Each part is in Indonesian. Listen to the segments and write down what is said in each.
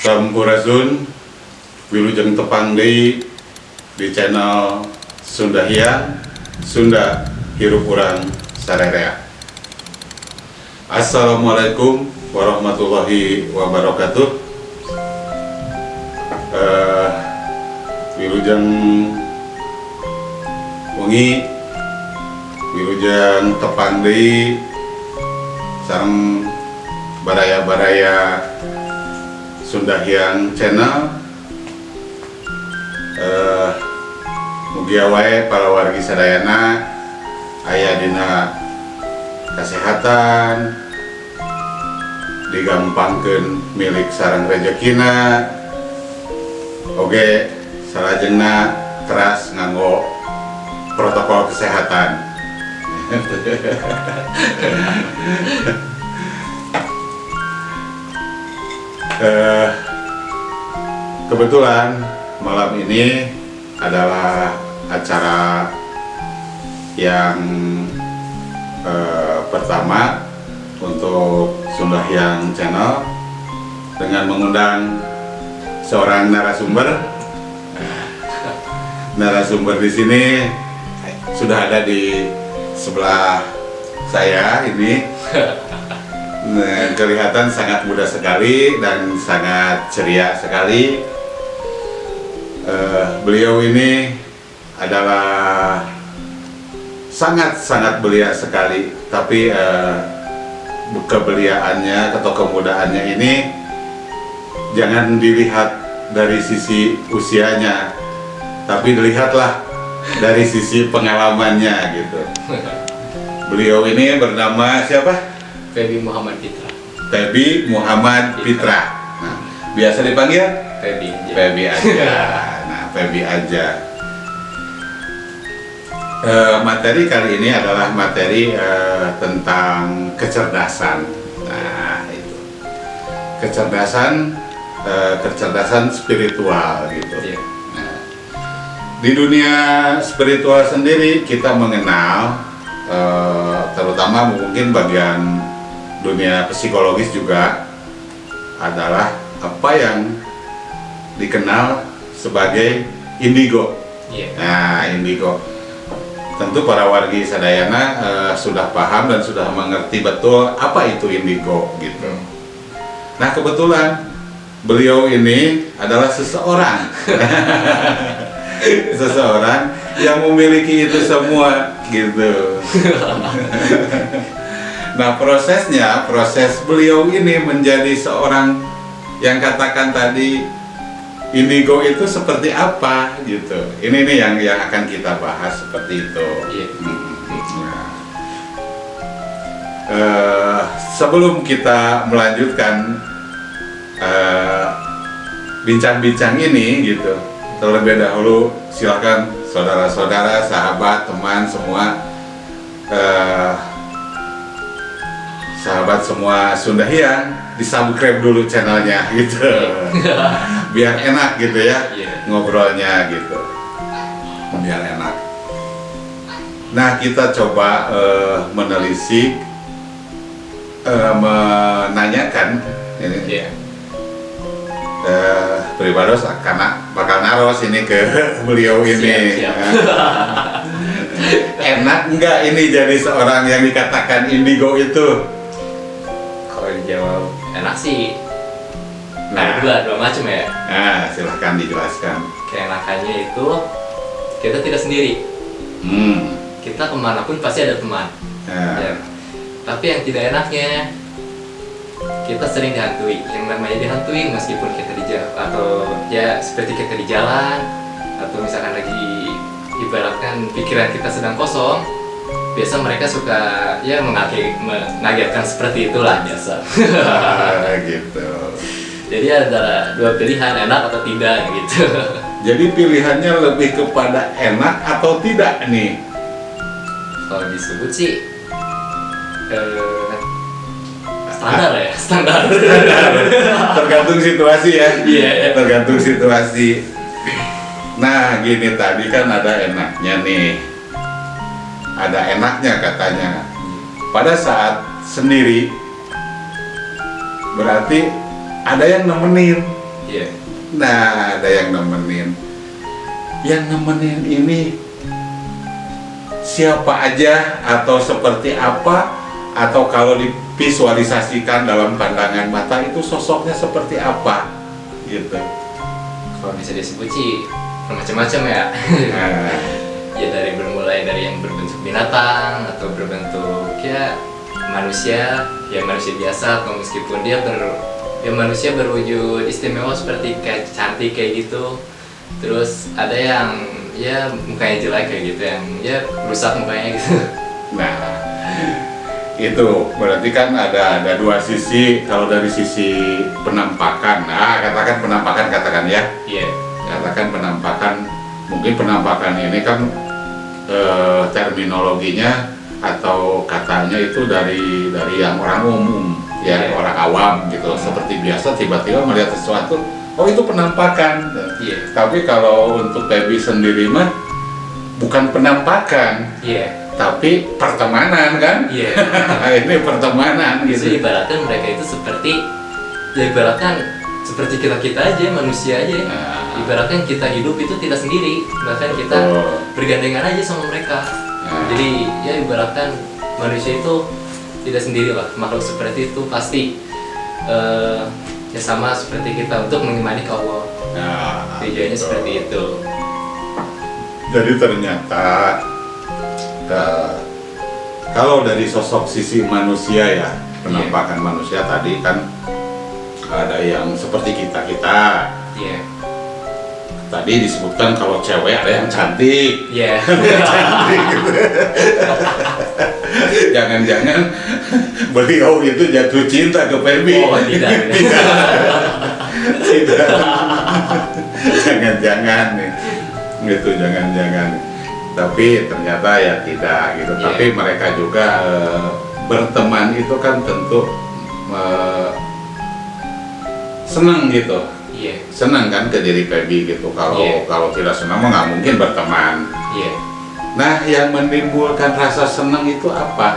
Sampurasun wilujeng tepang deui di channel Sunda Hyang, Sunda Hirup Urang Sarerea. Assalamualaikum warahmatullahi wabarakatuh. Wilujeng wengi, wilujeng tepang deui sareng baraya-baraya Sunda Hyang channel. Mugia wae para wargi sadayana aya dina kasehatan, digampangkeun milik sareng rezekina, oge salajengna teras nganggo protokol kesehatan. Kebetulan malam ini adalah acara yang pertama untuk Sunda Hyang channel dengan mengundang seorang narasumber. Narasumber di sini sudah ada di sebelah saya ini. Kelihatan sangat muda sekali dan sangat ceria sekali. Beliau ini adalah sangat belia sekali, tapi kebeliaannya atau kemudaannya ini jangan dilihat dari sisi usianya, tapi dilihatlah dari sisi pengalamannya gitu. Beliau ini bernama siapa? Febi Muhammad Fitra. Febi Muhammad Fitra. Nah, biasa dipanggil Febi. Febi aja. Nah, Febi aja. Materi kali ini adalah materi tentang kecerdasan. Nah, itu kecerdasan spiritual gitu. Iya. Nah, di dunia spiritual sendiri kita mengenal, terutama mungkin bagian dunia psikologis juga, adalah apa yang dikenal sebagai indigo. Iya. Nah, indigo. Tentu para wargi sadayana sudah paham dan sudah mengerti betul apa itu indigo gitu. Nah, kebetulan beliau ini adalah seseorang seseorang yang memiliki itu semua gitu. Nah, proses beliau ini menjadi seorang yang katakan tadi indigo itu seperti apa gitu. Ini nih yang akan kita bahas seperti itu. Iya. Sebelum kita melanjutkan bincang-bincang ini gitu, terlebih dahulu silakan saudara-saudara, sahabat, teman semua, sahabat semua Sunda Hyang, di-subscribe dulu channelnya gitu. Biar enak gitu ya, ngobrolnya gitu, biar enak. Nah, kita coba menelisik, menanyakan ini. Pribados karena bakal naros ini ke beliau ini. Siap. Enak nggak ini jadi seorang yang dikatakan indigo itu? Kalau dijawab enak sih. Nah, Dua macam ya. nah, silahkan dijelaskan. Keenakannya itu kita tidak sendiri. Kita kemanapun pasti ada teman. Nah, Ya. Tapi yang tidak enaknya kita sering dihantui. Yang namanya dihantui meskipun kita di jalan atau ya seperti kita di jalan atau misalkan lagi ibaratkan pikiran kita sedang kosong, biasa mereka suka ya mengagetkan seperti itulah biasa. gitu. Jadi ada dua pilihan, enak atau tidak gitu. Jadi pilihannya lebih kepada enak atau tidak nih? Kalau disebut sih standar ya, standar. Tergantung situasi ya. Iya. Tergantung situasi. Nah, gini, tadi kan ada enaknya nih. Ada enaknya katanya. Pada saat sendiri berarti ada yang nemenin. Iya. Nah, ada yang nemenin. Yang nemenin ini siapa aja atau seperti apa, atau kalau divisualisasikan dalam pandangan mata itu sosoknya seperti apa gitu. Kalau bisa disebut sih macam-macam ya. Nah, Ya bermulai dari yang berbentuk binatang atau berbentuk ya manusia, ya manusia biasa, atau meskipun dia manusia berwujud istimewa seperti kayak cantik kayak gitu. Terus ada yang ya mukanya jelek kayak gitu, yang ya rusak mukanya gitu. nah itu berarti kan ada dua sisi. Kalau dari sisi penampakan, katakan penampakan, katakan ya. Iya. Katakan penampakan, mungkin penampakan ini kan terminologinya atau katanya itu dari yang orang umum ya, Iya. orang awam gitu. Seperti biasa tiba-tiba melihat sesuatu, oh itu penampakan. Iya. Tapi kalau untuk Pebi sendiri mah bukan penampakan, Iya. tapi pertemanan kan. Iya. Ini pertemanan Itu gitu. ibaratkan mereka itu seperti, ya ibaratkan seperti kita aja, manusia aja. Nah. Ibaratkan kita hidup itu tidak sendiri, bahkan kita Betul. bergandengan aja sama mereka. Nah. Jadi ya ibaratkan manusia itu tidak sendiri lah, makhluk seperti itu pasti ya sama seperti kita untuk mengimani ke Allah. Nah, Tujuannya gitu. seperti itu. Jadi ternyata kalau dari sosok sisi manusia ya, penampakan manusia tadi kan ada yang seperti kita. Iya. Tadi disebutkan kalau cewek ada yang cantik. Iya. Jangan-jangan beliau itu jatuh cinta ke Pebi. Oh tidak. Tidak. Jangan-jangan nih. Gitu, jangan-jangan. Tapi ternyata ya tidak gitu. Iya. Tapi mereka juga berteman itu kan tentu senang gitu. Iya. Senang kan ke diri Pebi gitu. Kalau Iya. kalau tidak senang mah nggak mungkin berteman. Iya. Nah, yang menimbulkan rasa senang itu apa?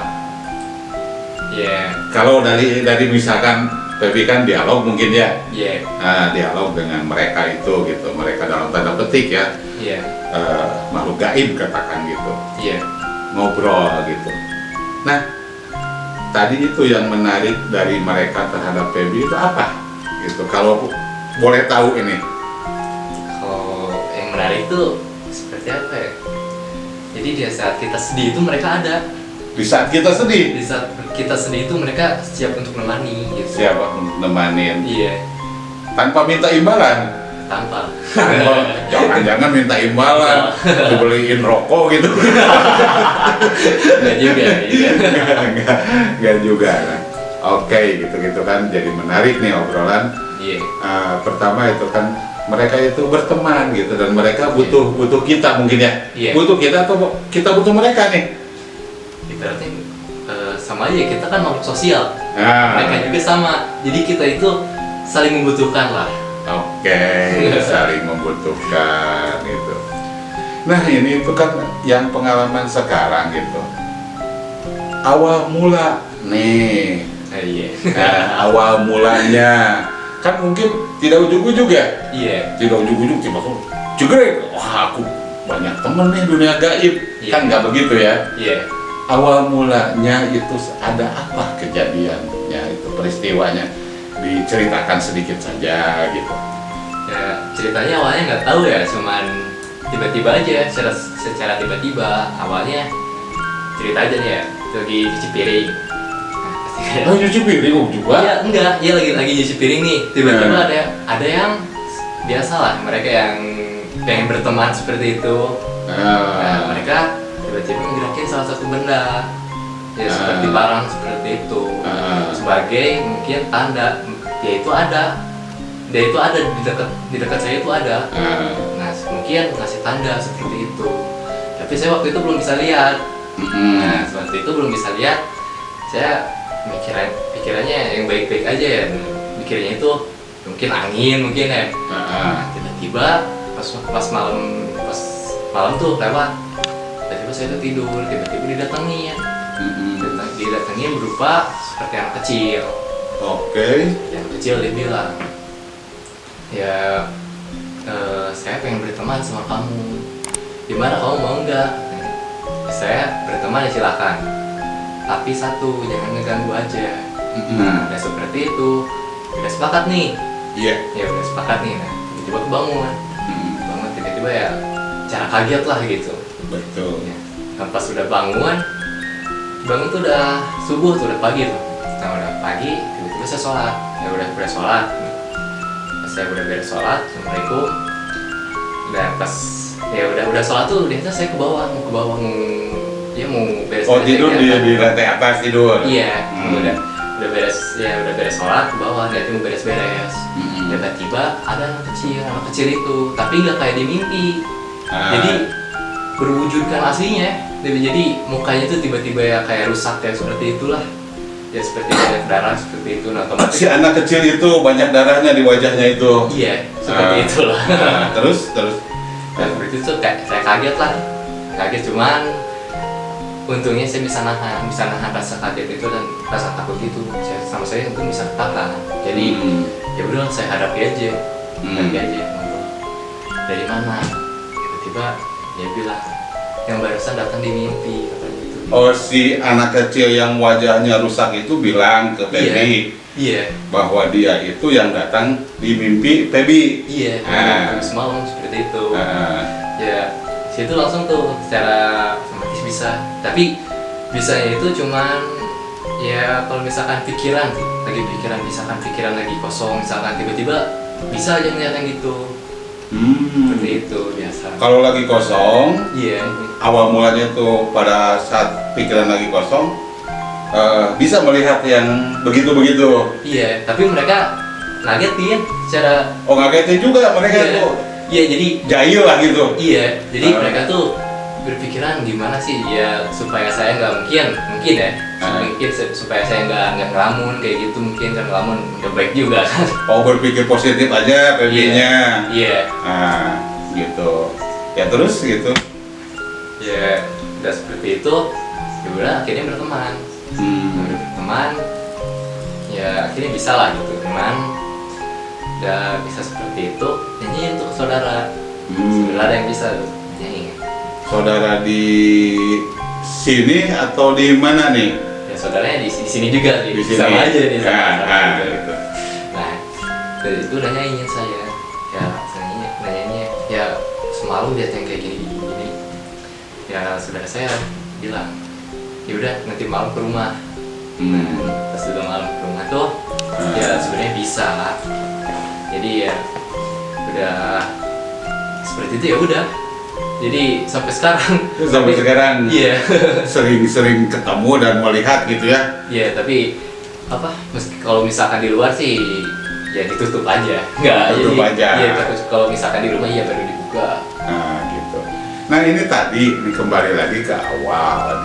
Iya. Kalau dari misalkan Pebi kan dialog mungkin ya. Iya. Nah, dialog dengan mereka itu gitu. Mereka dalam tanda petik ya, Iya. makhluk gaib katakan gitu. Iya. Ngobrol gitu. Nah, tadi itu yang menarik dari mereka terhadap Pebi itu apa? Gitu. Kalau boleh tahu ini. Kalau yang menarik tuh seperti apa ya? Jadi di saat kita sedih itu mereka ada. Di saat kita sedih, Di saat kita sedih itu mereka siap untuk menemani gitu. siapa untuk nemanin Iya. tanpa minta imbalan. Tanpa. Jangan-jangan minta imbalan, dibeliin rokok gitu. Enggak juga. Iya. Enggak juga. Kan? Oke, gitu-gitu kan jadi menarik nih obrolan. Iya. Pertama itu kan mereka itu berteman gitu, dan mereka butuh kita mungkin ya. Iya. Butuh kita atau kita butuh mereka nih. Ibaratnya sama aja, kita kan makhluk sosial. Nah, Mereka juga sama. Jadi kita itu saling membutuhkan lah. oke, saling membutuhkan gitu. Nah, ini itu kan yang pengalaman sekarang gitu. Awal mula nih, Iya. awal mulanya kan mungkin tidak ujuk-ujuk ya. Iya. Tidak ujuk-ujuk tiba-tiba jegrek, wah aku banyak temen nih dunia gaib. Iya. Kan nggak begitu ya. Iya. Awal mulanya itu ada apa kejadiannya, itu peristiwanya, diceritakan sedikit saja gitu. Ya, ceritanya awalnya nggak tahu ya, cuman tiba-tiba aja, secara tiba-tiba. Awalnya cerita aja nih ya, lagi cuci piring. Nah, pasti kayak, Oh, nyuci piring juga? iya enggak, ya lagi nyuci piring nih. Tiba-tiba Hmm. ada yang biasa lah, mereka yang pengen berteman seperti itu. Nah, mereka tiba-tiba ngerakin salah satu benda, ya seperti barang seperti itu, sebagai mungkin tanda dia itu ada di dekat saya itu ada. Nah, mungkin ngasih tanda seperti itu. Tapi saya waktu itu belum bisa lihat. Nah, seperti itu belum bisa lihat. Saya pikirannya yang baik-baik aja ya. Mikirnya itu mungkin angin mungkin ya. Nah, tiba-tiba pas malam tuh lewat. Tiba-tiba saya tuh tidur, tiba-tiba didatengin. Didatengin berupa seperti anak kecil. Oke. Yang kecil dia bilang, ya saya pengen berteman sama kamu, gimana kamu mau nggak? Saya berteman ya silakan, tapi satu, jangan ngeganggu aja. Udah seperti itu, udah sepakat nih. Iya. Ya udah sepakat nih, nah tiba-tiba kebangun. Bangun tiba-tiba ya cara kaget lah gitu. Betul. Ya. Nah, pas udah bangun tuh udah subuh tuh, udah pagi tuh. Nah udah pagi, tiba-tiba saya sholat. Ya udah sholat. Pas saya udah beres sholat, assalamualaikum. Dan pas ya udah sholat tuh, dia saya ke bawah, mau beres. Oh tidur di lantai atas tidur. Iya, udah beres sholat ke bawah, dia mau beres-beres. Tiba-tiba ada anak kecil itu, tapi nggak kayak di mimpi. Jadi berwujudkan aslinya. Jadi mukanya tuh tiba-tiba ya kayak rusak ya, seperti itulah. Ya seperti banyak darah seperti itu. Nah, Si anak kecil itu banyak darahnya di wajahnya itu. Iya, seperti itulah. Terus. Dan seperti itu saya kaget lah. Kaget, cuman untungnya saya bisa nahan rasa kaget itu dan rasa takut itu. Saya untuk bisa ketahan. Jadi ya udah saya hadapi aja. Dari mana? Tiba-tiba dia bilang, yang barusan datang di mimpi, katanya gitu. Oh, si anak kecil yang wajahnya rusak itu bilang ke Pebi bahwa dia itu yang datang di mimpi Pebi. Iya, semalam seperti itu. Ya, situ langsung tuh secara otomatis bisa. Tapi bisanya itu cuman ya kalau misalkan pikiran lagi kosong, misalkan tiba-tiba bisa aja ngeliat yang gitu. Seperti itu biasa. Kalau lagi kosong, Iya. awal mulanya tuh pada saat pikiran lagi kosong, bisa melihat yang begitu-begitu. Iya, tapi mereka ngagetin secara. Oh, ngagetin juga mereka tuh. Iya, jadi Jahil lah gitu. iya, jadi mereka tuh berpikiran gimana sih ya supaya saya nggak mungkin ya, supaya saya nggak ngelamun kayak gitu, mungkin kan ngelamun nggak baik juga kan. Oh, berpikir positif aja Pebi-nya. Iya. Gitu. Ya terus gitu. Ya udah seperti itu, ya udah akhirnya berteman. Udah berteman, ya akhirnya bisa lah gitu teman. Udah bisa seperti itu, nyanyi untuk saudara. Saudara yang bisa tuh nyanyi. Saudara di sini atau di mana nih? Ya saudaranya di sini juga sih. Di sini. Sama aja nih sama Gitu. Nah, dari itu udah nyanyiin saya. Ya, nyanyinya ya semalam dia yang kayak gini. Ya saudara saya bilang, ya udah nanti malam ke rumah. Pas udah malam ke rumah tuh, ya sebenarnya bisa. Jadi ya udah seperti itu ya udah. Jadi sampai sekarang. Iya. Sering ketemu dan melihat gitu ya. Iya, tapi kalau misalkan di luar sih ya ditutup aja. Tutup aja. Iya, kalau misalkan di rumah ya baru dibuka. Nah, gitu. Nah, ini kembali lagi ke awal.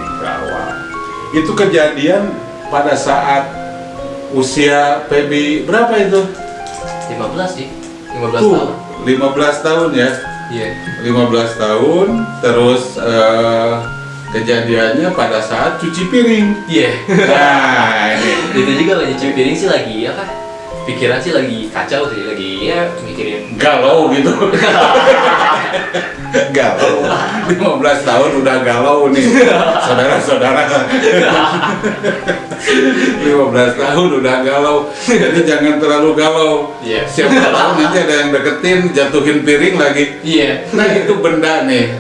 Itu kejadian pada saat usia Pebi berapa itu? 15 sih. 15 Tuh, tahun. 15 tahun ya. Iya. 15 tahun, terus kejadiannya pada saat cuci piring. Iya. Nah, ini. Itu juga lagi cuci piring sih lagi pikiran sih lagi kacau sih, lagi ya mikirin Galau gitu. Galau. 15 tahun udah galau nih. Saudara-saudara. 15 tahun udah galau. Jadi jangan terlalu galau. Iya. Siapa tahu nanti ada yang deketin, jatuhin piring lagi. Iya. Nah, itu benda nih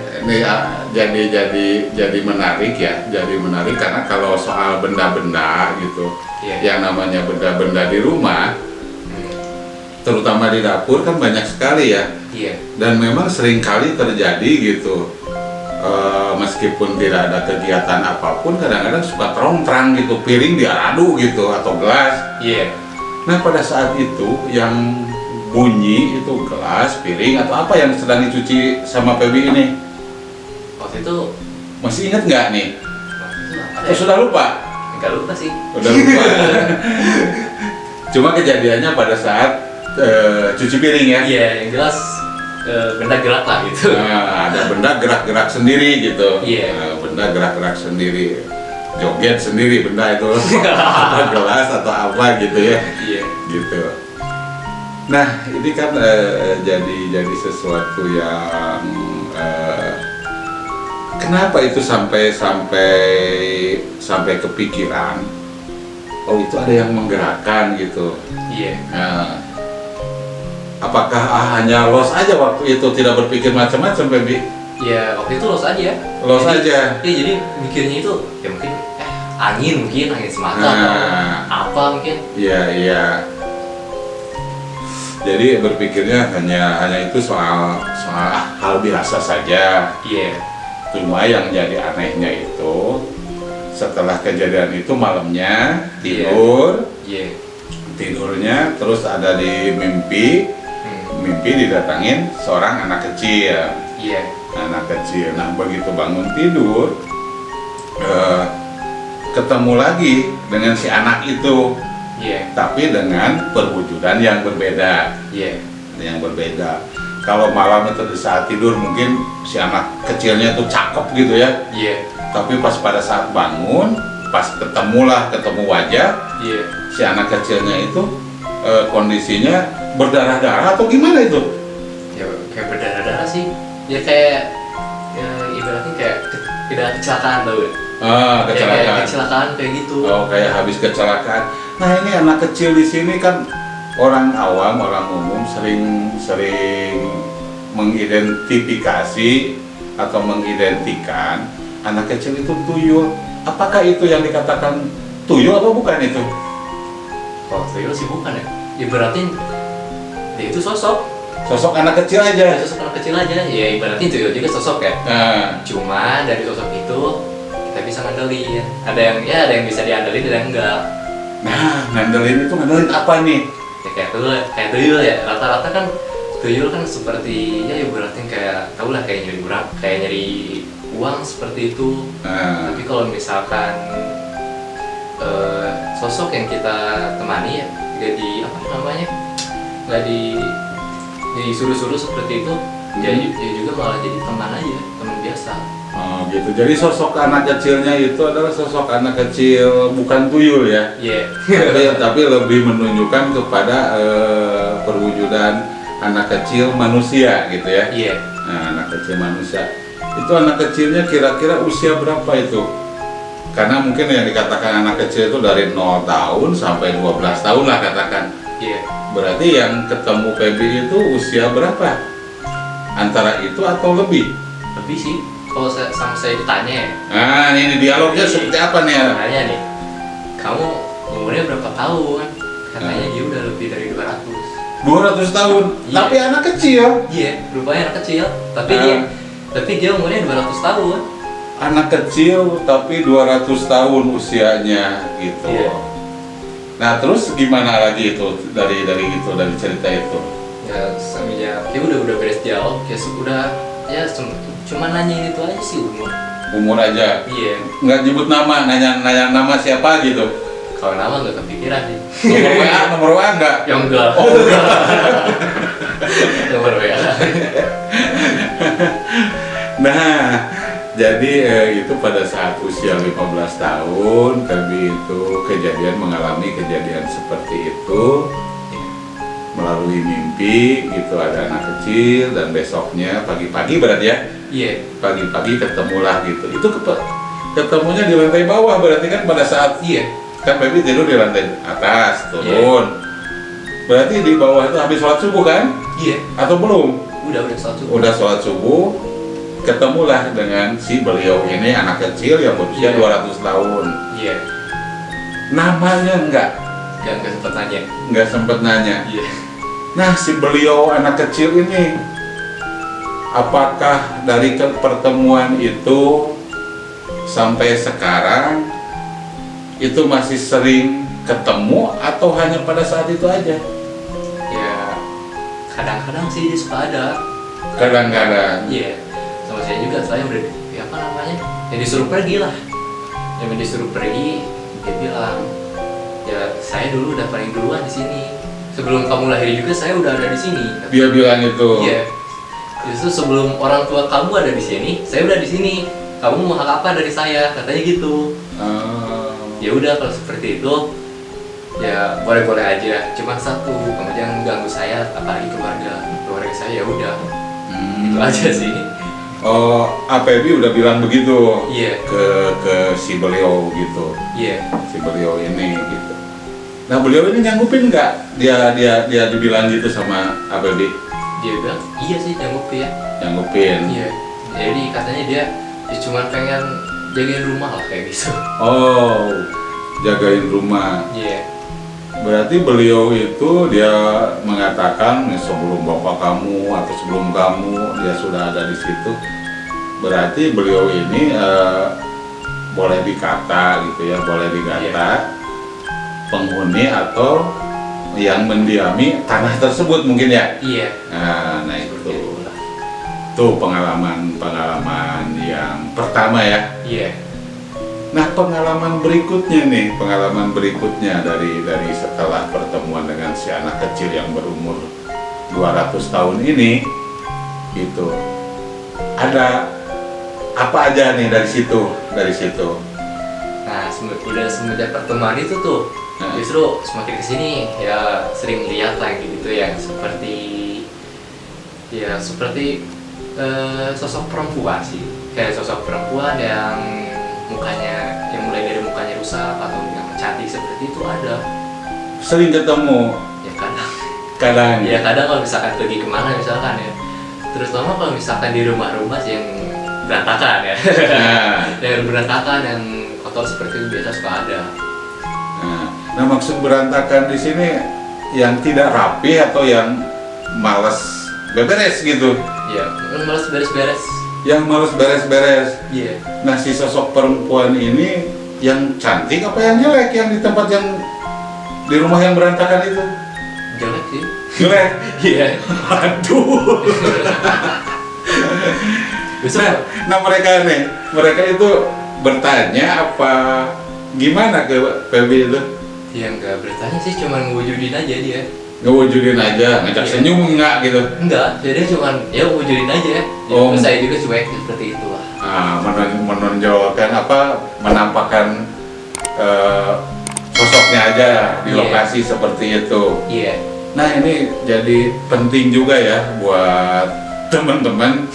jadi menarik ya. Jadi menarik karena kalau soal benda-benda gitu. Iya. Yang namanya benda-benda di rumah, terutama di dapur kan banyak sekali ya. Iya. Dan memang sering kali terjadi gitu. Meskipun tidak ada kegiatan apapun, kadang-kadang suka terang gitu, piring diadu gitu atau gelas. Iya. Nah, pada saat itu yang bunyi itu gelas, piring atau apa yang sedang dicuci sama Pebi ini? Waktu itu Masih ingat nggak nih? apa Oh, ya? sudah lupa? Enggak lupa sih. Udah lupa. Cuma kejadiannya pada saat cuci piring ya. Iya, yang jelas benda gerak lah gitu. Nah, ada benda gerak-gerak sendiri gitu. Iya. Benda gerak-gerak sendiri, joget sendiri benda itu, atau gelas atau apa gitu ya. Iya. Gitu. Nah, ini kan jadi sesuatu yang kenapa itu sampai kepikiran? Oh, itu ada yang menggerakkan gitu. Iya. Nah, apakah hanya los aja waktu itu, tidak berpikir macam-macam, Febi? Ya waktu itu los aja. Los Jadi- aja. Iya, jadi mikirnya itu ya mungkin angin semata Nah. atau apa mungkin. Iya, iya. Jadi berpikirnya hanya itu soal hal biasa saja. Iya. Cuma yang jadi anehnya itu setelah kejadian itu malamnya Iya. tidurnya terus ada di mimpi didatangin seorang anak kecil. Iya. Nah, begitu bangun tidur ketemu lagi dengan si anak itu, Iya. tapi dengan perwujudan yang berbeda. Iya. Kalau malam itu di saat tidur mungkin si anak kecilnya tuh cakep gitu ya, Iya. tapi pas pada saat bangun, pas ketemu wajah Iya. si anak kecilnya itu kondisinya berdarah-darah atau gimana itu? Ya kayak berdarah-darah sih. Ya kayak ya, ibaratnya kayak tidak kecelakaan tau ya. Kecelakaan. Ya, kayak kecelakaan kayak gitu. Oh, kayak habis kecelakaan. Nah, ini anak kecil di sini kan orang awam, orang umum sering mengidentifikasi atau mengidentikan anak kecil itu tuyul. Apakah itu yang dikatakan tuyul atau bukan itu? Kalau tuyul sih bukan ya. Ibaratin dia itu sosok Sosok anak kecil aja. anak kecil aja. Ya ibaratin tuyul juga sosok ya. Nah, Cuma dari sosok itu kita bisa ngandelin. Ada yang bisa diandelin, ada yang enggak. ngandelin apa nih? Ya kayak tuyul ya. Rata-rata kan tuyul kan seperti ya ibaratin kayak tau lah kayak nyari uang seperti itu. Nah, Tapi kalau misalkan sosok yang kita temani ya nggak disuruh-suruh seperti itu, dia juga malah jadi teman aja, teman biasa. oh gitu. Jadi sosok anak kecilnya itu adalah sosok anak kecil bukan tuyul ya. Iya. tapi lebih menunjukkan kepada perwujudan anak kecil manusia gitu ya. Iya. Nah, anak kecil manusia itu anak kecilnya kira-kira usia berapa itu? Karena mungkin yang dikatakan anak kecil itu dari 0 tahun sampai 12 tahun lah katakan. Iya. Berarti yang ketemu Febi itu usia berapa? Antara itu atau lebih? Lebih sih. Kalau sama saya ditanya ya, Nah, ini dialognya seperti apa nih ya? tanya nih, kamu umurnya berapa tahun? Katanya dia udah lebih dari 200. 200 tahun, Iya. tapi anak kecil. Iya, rupanya anak kecil. Tapi Ah. dia umurnya 200 tahun. Anak kecil tapi 200 tahun usianya gitu. Iya. Nah, terus gimana lagi itu dari cerita itu? Ya semenjak dia udah beres dialog ya sudah ya cuma nanyain itu aja sih umur. Umur aja. Iya. Nggak nyebut nama, nanya nama siapa gitu. Kalau nama nggak kepikiran sih. Nomor WA enggak? Ya enggak. Oh, enggak. Nomor WA. Nah, jadi itu pada saat usia 15 tahun, Febi itu mengalami kejadian seperti itu melalui mimpi gitu, ada anak kecil dan besoknya pagi-pagi berarti ya, Iya. pagi-pagi ketemulah gitu. Itu ketemunya di lantai bawah berarti kan pada saat Iya. kan Febi tidur di lantai atas turun. Berarti di bawah itu habis sholat subuh kan? Iya. Atau belum? Udah satu. Udah sholat subuh, ketemulah dengan si beliau ini anak kecil yang berusia Iya. 200 tahun. Iya. Namanya enggak Sempet nanya. sempet nanya. Iya. Nah, si beliau anak kecil ini, apakah dari pertemuan itu sampai sekarang itu masih sering ketemu atau hanya pada saat itu aja? Ya kadang-kadang sih dia suka ada. Kadang-kadang. Iya. Sama saya juga, saya udah ya apa namanya? Ya disuruh pergi lah. Yang disuruh pergi, dia bilang, ya saya dulu udah paling duluan di sini. Sebelum kamu lahir juga saya udah ada di sini. Dia bilang itu. Iya. Justru sebelum orang tua kamu ada di sini, saya udah di sini. Kamu mau hak apa dari saya? Katanya gitu. Ya udah kalau seperti itu, ya boleh-boleh aja, cuma satu, kamu jangan ganggu saya, apalagi keluarga saya. Ya udah, itu aja sih. Oh, APB udah bilang begitu Iya. ke si beliau gitu, Iya. si beliau ini gitu. Nah beliau ini nyanggupin nggak? Dia dibilang gitu sama APB? Dia bilang iya sih, nyanggup ya. Nyanggupin. Iya, jadi katanya dia cuma pengen jagain rumah lah kayak gitu. Oh, jagain rumah. Iya. Berarti beliau itu dia mengatakan sebelum bapak kamu atau sebelum kamu dia sudah ada di situ. Berarti beliau ini boleh dikata gitu ya, boleh dikata penghuni atau yang mendiami tanah tersebut mungkin ya. Iya. Nah itu tuh pengalaman yang pertama ya. Iya. Nah pengalaman berikutnya dari setelah pertemuan dengan si anak kecil yang berumur 200 tahun ini, gitu, ada apa aja nih dari situ? Nah, udah semenjak pertemuan itu tuh, justru semakin kesini ya sering lihat lah gitu yang seperti sosok perempuan sih, kayak sosok perempuan yang mulai dari mukanya rusak atau yang cantik seperti itu ada. Sering ketemu? Ya Kadang. Ya kadang kalau misalkan pergi kemana misalkan ya, terutama kalau misalkan di rumah-rumah sih yang berantakan ya. Yang berantakan, yang kotor seperti itu biasa suka ada. Nah maksud berantakan di sini yang tidak rapi atau yang malas beberes gitu? Ya, malas beres-beres. Yang malas beres-beres. Iya. Nah si sosok perempuan ini yang cantik apa yang jelek yang di tempat yang di rumah yang berantakan itu? Jelek sih. Jelek? Iya. Aduh. Nah mereka itu bertanya apa gimana ke PB itu? Ya nggak bertanya sih, cuma ngewujudin aja dia. Ngewujudin aja, ngajak senyum enggak gitu? Enggak, jadi cuma ya wujudin aja. Oh. Terus saya juga cuek seperti itu lah. Menonjolkan menampakkan sosoknya aja di Iya. lokasi seperti itu. Iya. Nah ini jadi penting juga ya buat teman-teman.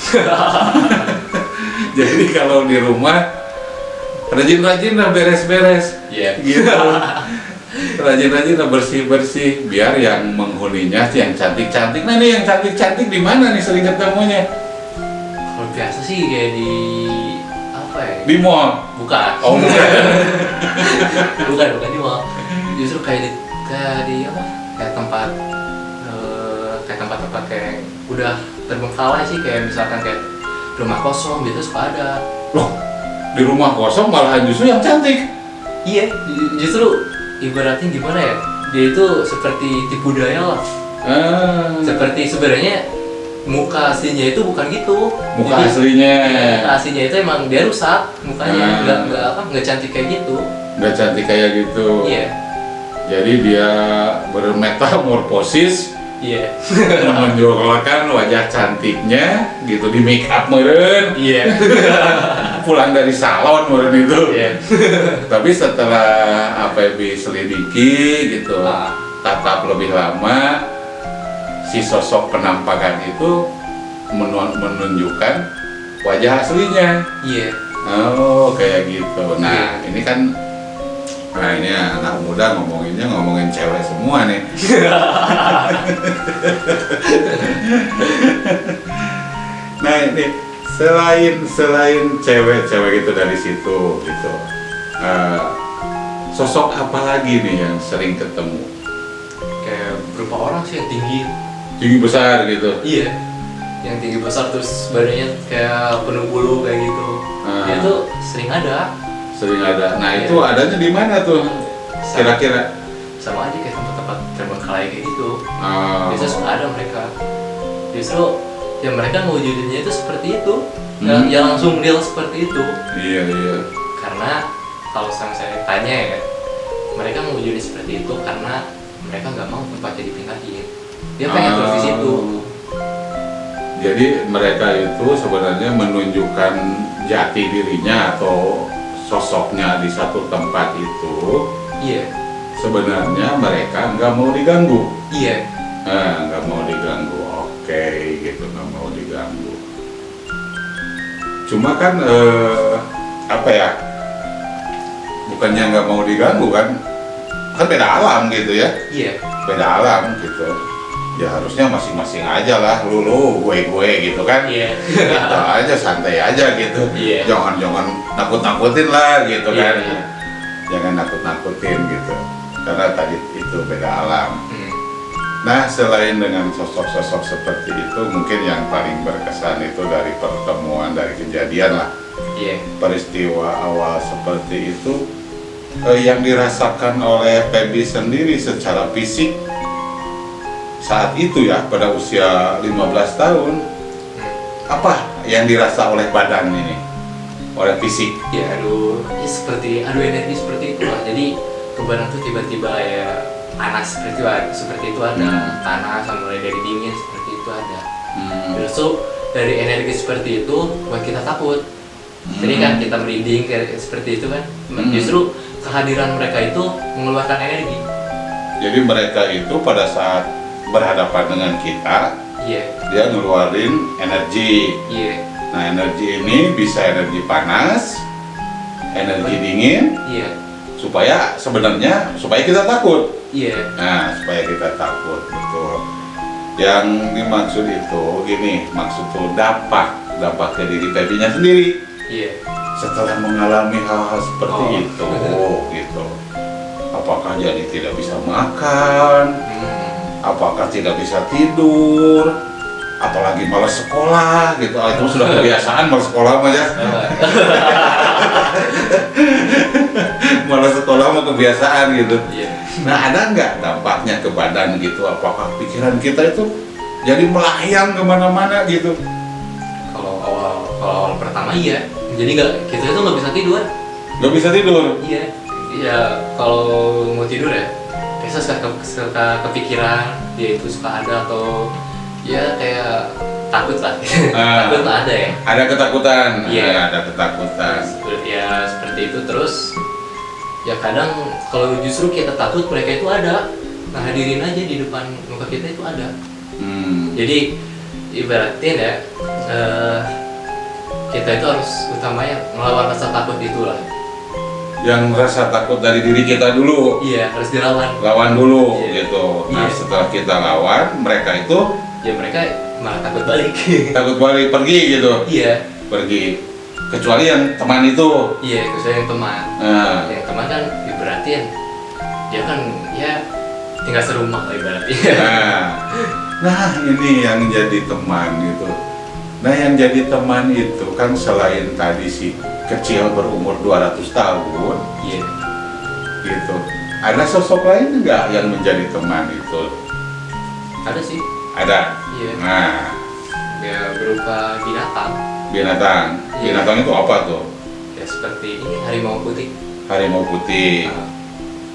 Jadi kalau di rumah rajin-rajin lah beres-beres. Iya. Gitu. Rajin-rajin lah bersih-bersih biar yang menghuninya yang cantik-cantik. Nah ini yang cantik-cantik di mana nih sering ketemunya? Kalau biasa sih kayak di apa ya? Di mall. Bukan. Oh bukan. bukan di mall. Justru kayak di apa? Kayak tempat-tempat kayak udah terbengkalai sih, kayak misalkan kayak rumah kosong gitu suka ada. Loh, di rumah kosong malahan justru yang cantik. Iya, justru ibaratnya gimana ya? Dia itu seperti tipu daya lah. Seperti sebenarnya muka aslinya itu bukan gitu. Muka Jadi, aslinya. Muka aslinya itu emang dia rusak mukanya, nggak cantik kayak gitu. Nggak cantik kayak gitu. Iya. Jadi dia bermetamorfosis, Iya. menonjolkan wajah cantiknya gitu di make up meureun. Iya. Pulang dari salon meureun itu. Iya. Tapi setelah APB selidiki gitu, tatap lebih lama, si sosok penampakan itu menunjukkan wajah aslinya. Iya. Oh, kayak gitu. Nah, ini kan ini anak muda ngomongin cewek semua nih. Nah, ini selain cewek-cewek itu dari situ gitu. Sosok apa lagi nih yang sering ketemu? Kayak berupa orang sih yang Tinggi besar gitu. Iya. Yang tinggi besar terus badannya kayak penuh bulu kayak gitu. Dia tuh sering ada. Sering ada. Nah, Iya. itu adanya di mana tuh? Kira-kira? Sama aja kayak tempat-tempat terbengkalai kayak gitu. Oh. Biasa suka ada mereka. Justru ya mereka ngewujudinnya itu seperti itu. Ya langsung real seperti itu. Iya. Karena kalau saya tanya ya, mereka ngewujudin seperti itu karena mereka nggak mau tempatnya dipindahin. Dia pengen terus di situ. Jadi mereka itu sebenarnya menunjukkan jati dirinya atau sosoknya di satu tempat itu Iya. sebenarnya mereka nggak mau diganggu. Iya. Nggak mau diganggu, oke gitu, nggak mau diganggu. Cuma kan apa ya? Bukannya nggak mau diganggu kan beda alam gitu ya, Iya. beda alam gitu. Ya harusnya masing-masing aja lah, lu gue gitu kan. Iya. Gitu aja, santai aja gitu. Iya. Jangan nakut-nakutin lah gitu Iya, kan. iya. Jangan nakut-nakutin gitu. Karena tadi itu beda alam. Hmm. Nah, selain dengan sosok-sosok seperti itu, mungkin yang paling berkesan itu dari pertemuan, dari kejadian lah, Iya. peristiwa awal seperti itu, yang dirasakan oleh Feby sendiri secara fisik saat itu ya, pada usia 15 tahun, apa yang dirasa oleh badan ini, oleh fisik? Ya aduh, ya seperti energi seperti itulah. Jadi ke badan tuh tiba-tiba ya panas seperti itu ada, panas mulai dari dingin seperti itu ada. Justru dari energi seperti itu buat kita takut. Jadi kan kita merinding kayak seperti itu kan. Justru kehadiran mereka itu mengeluarkan energi. Jadi mereka itu pada saat berhadapan dengan kita, Iya. dia ngeluarin energi. Iya. Nah, energi ini bisa energi panas, energi dingin, Iya. supaya kita takut. Iya. Nah, supaya kita takut, betul. Yang dimaksud itu gini, maksud tuh dampak ke diri Febynya sendiri. Iya. Setelah mengalami hal-hal seperti Oh, itu, betul. gitu. Apakah jadi tidak bisa makan? Apakah tidak bisa tidur? Apalagi malas sekolah gitu. Itu sudah kebiasaan malas sekolah mah ya. Malas sekolah mah kebiasaan gitu. Iya. Nah, ada nggak dampaknya ke badan gitu? Apakah pikiran kita itu jadi melayang kemana-mana gitu? Kalau awal pertama iya. Jadi kita itu nggak bisa tidur. Nggak bisa tidur? Iya. Ya kalau mau tidur ya biasa suka kepikiran dia itu suka ada atau ya kayak takut lah. Takut lah ada ya. Ada ketakutan. Iya. Ada ketakutan. Ya seperti itu terus. Ya kadang kalau justru kita takut mereka itu ada. Nah hadirin aja di depan muka kita itu ada. Jadi ibaratin ya kita itu harus utamanya melawan rasa takut itulah. Yang rasa takut dari diri kita dulu. Iya harus dilawan. Lawan dulu Iya. gitu. Nah, Iya. setelah kita lawan, mereka itu Ya mereka malah takut balik. takut balik pergi gitu. Iya. Pergi. Kecuali yang teman itu. Iya khususnya yang teman. Nah, Yang teman kan ibaratin dia kan ya tinggal serumah lah ibaratnya. nah ini yang jadi teman gitu. Nah, yang jadi teman itu kan selain tadi si kecil berumur 200 tahun Iya. gitu. Ada sosok lain nggak yang menjadi teman itu? Ada sih. Ada. Iya. Nah, Ya berupa binatang. binatang. Iya. Binatang itu apa tuh? Ya seperti ini harimau putih. Harimau putih. Nah,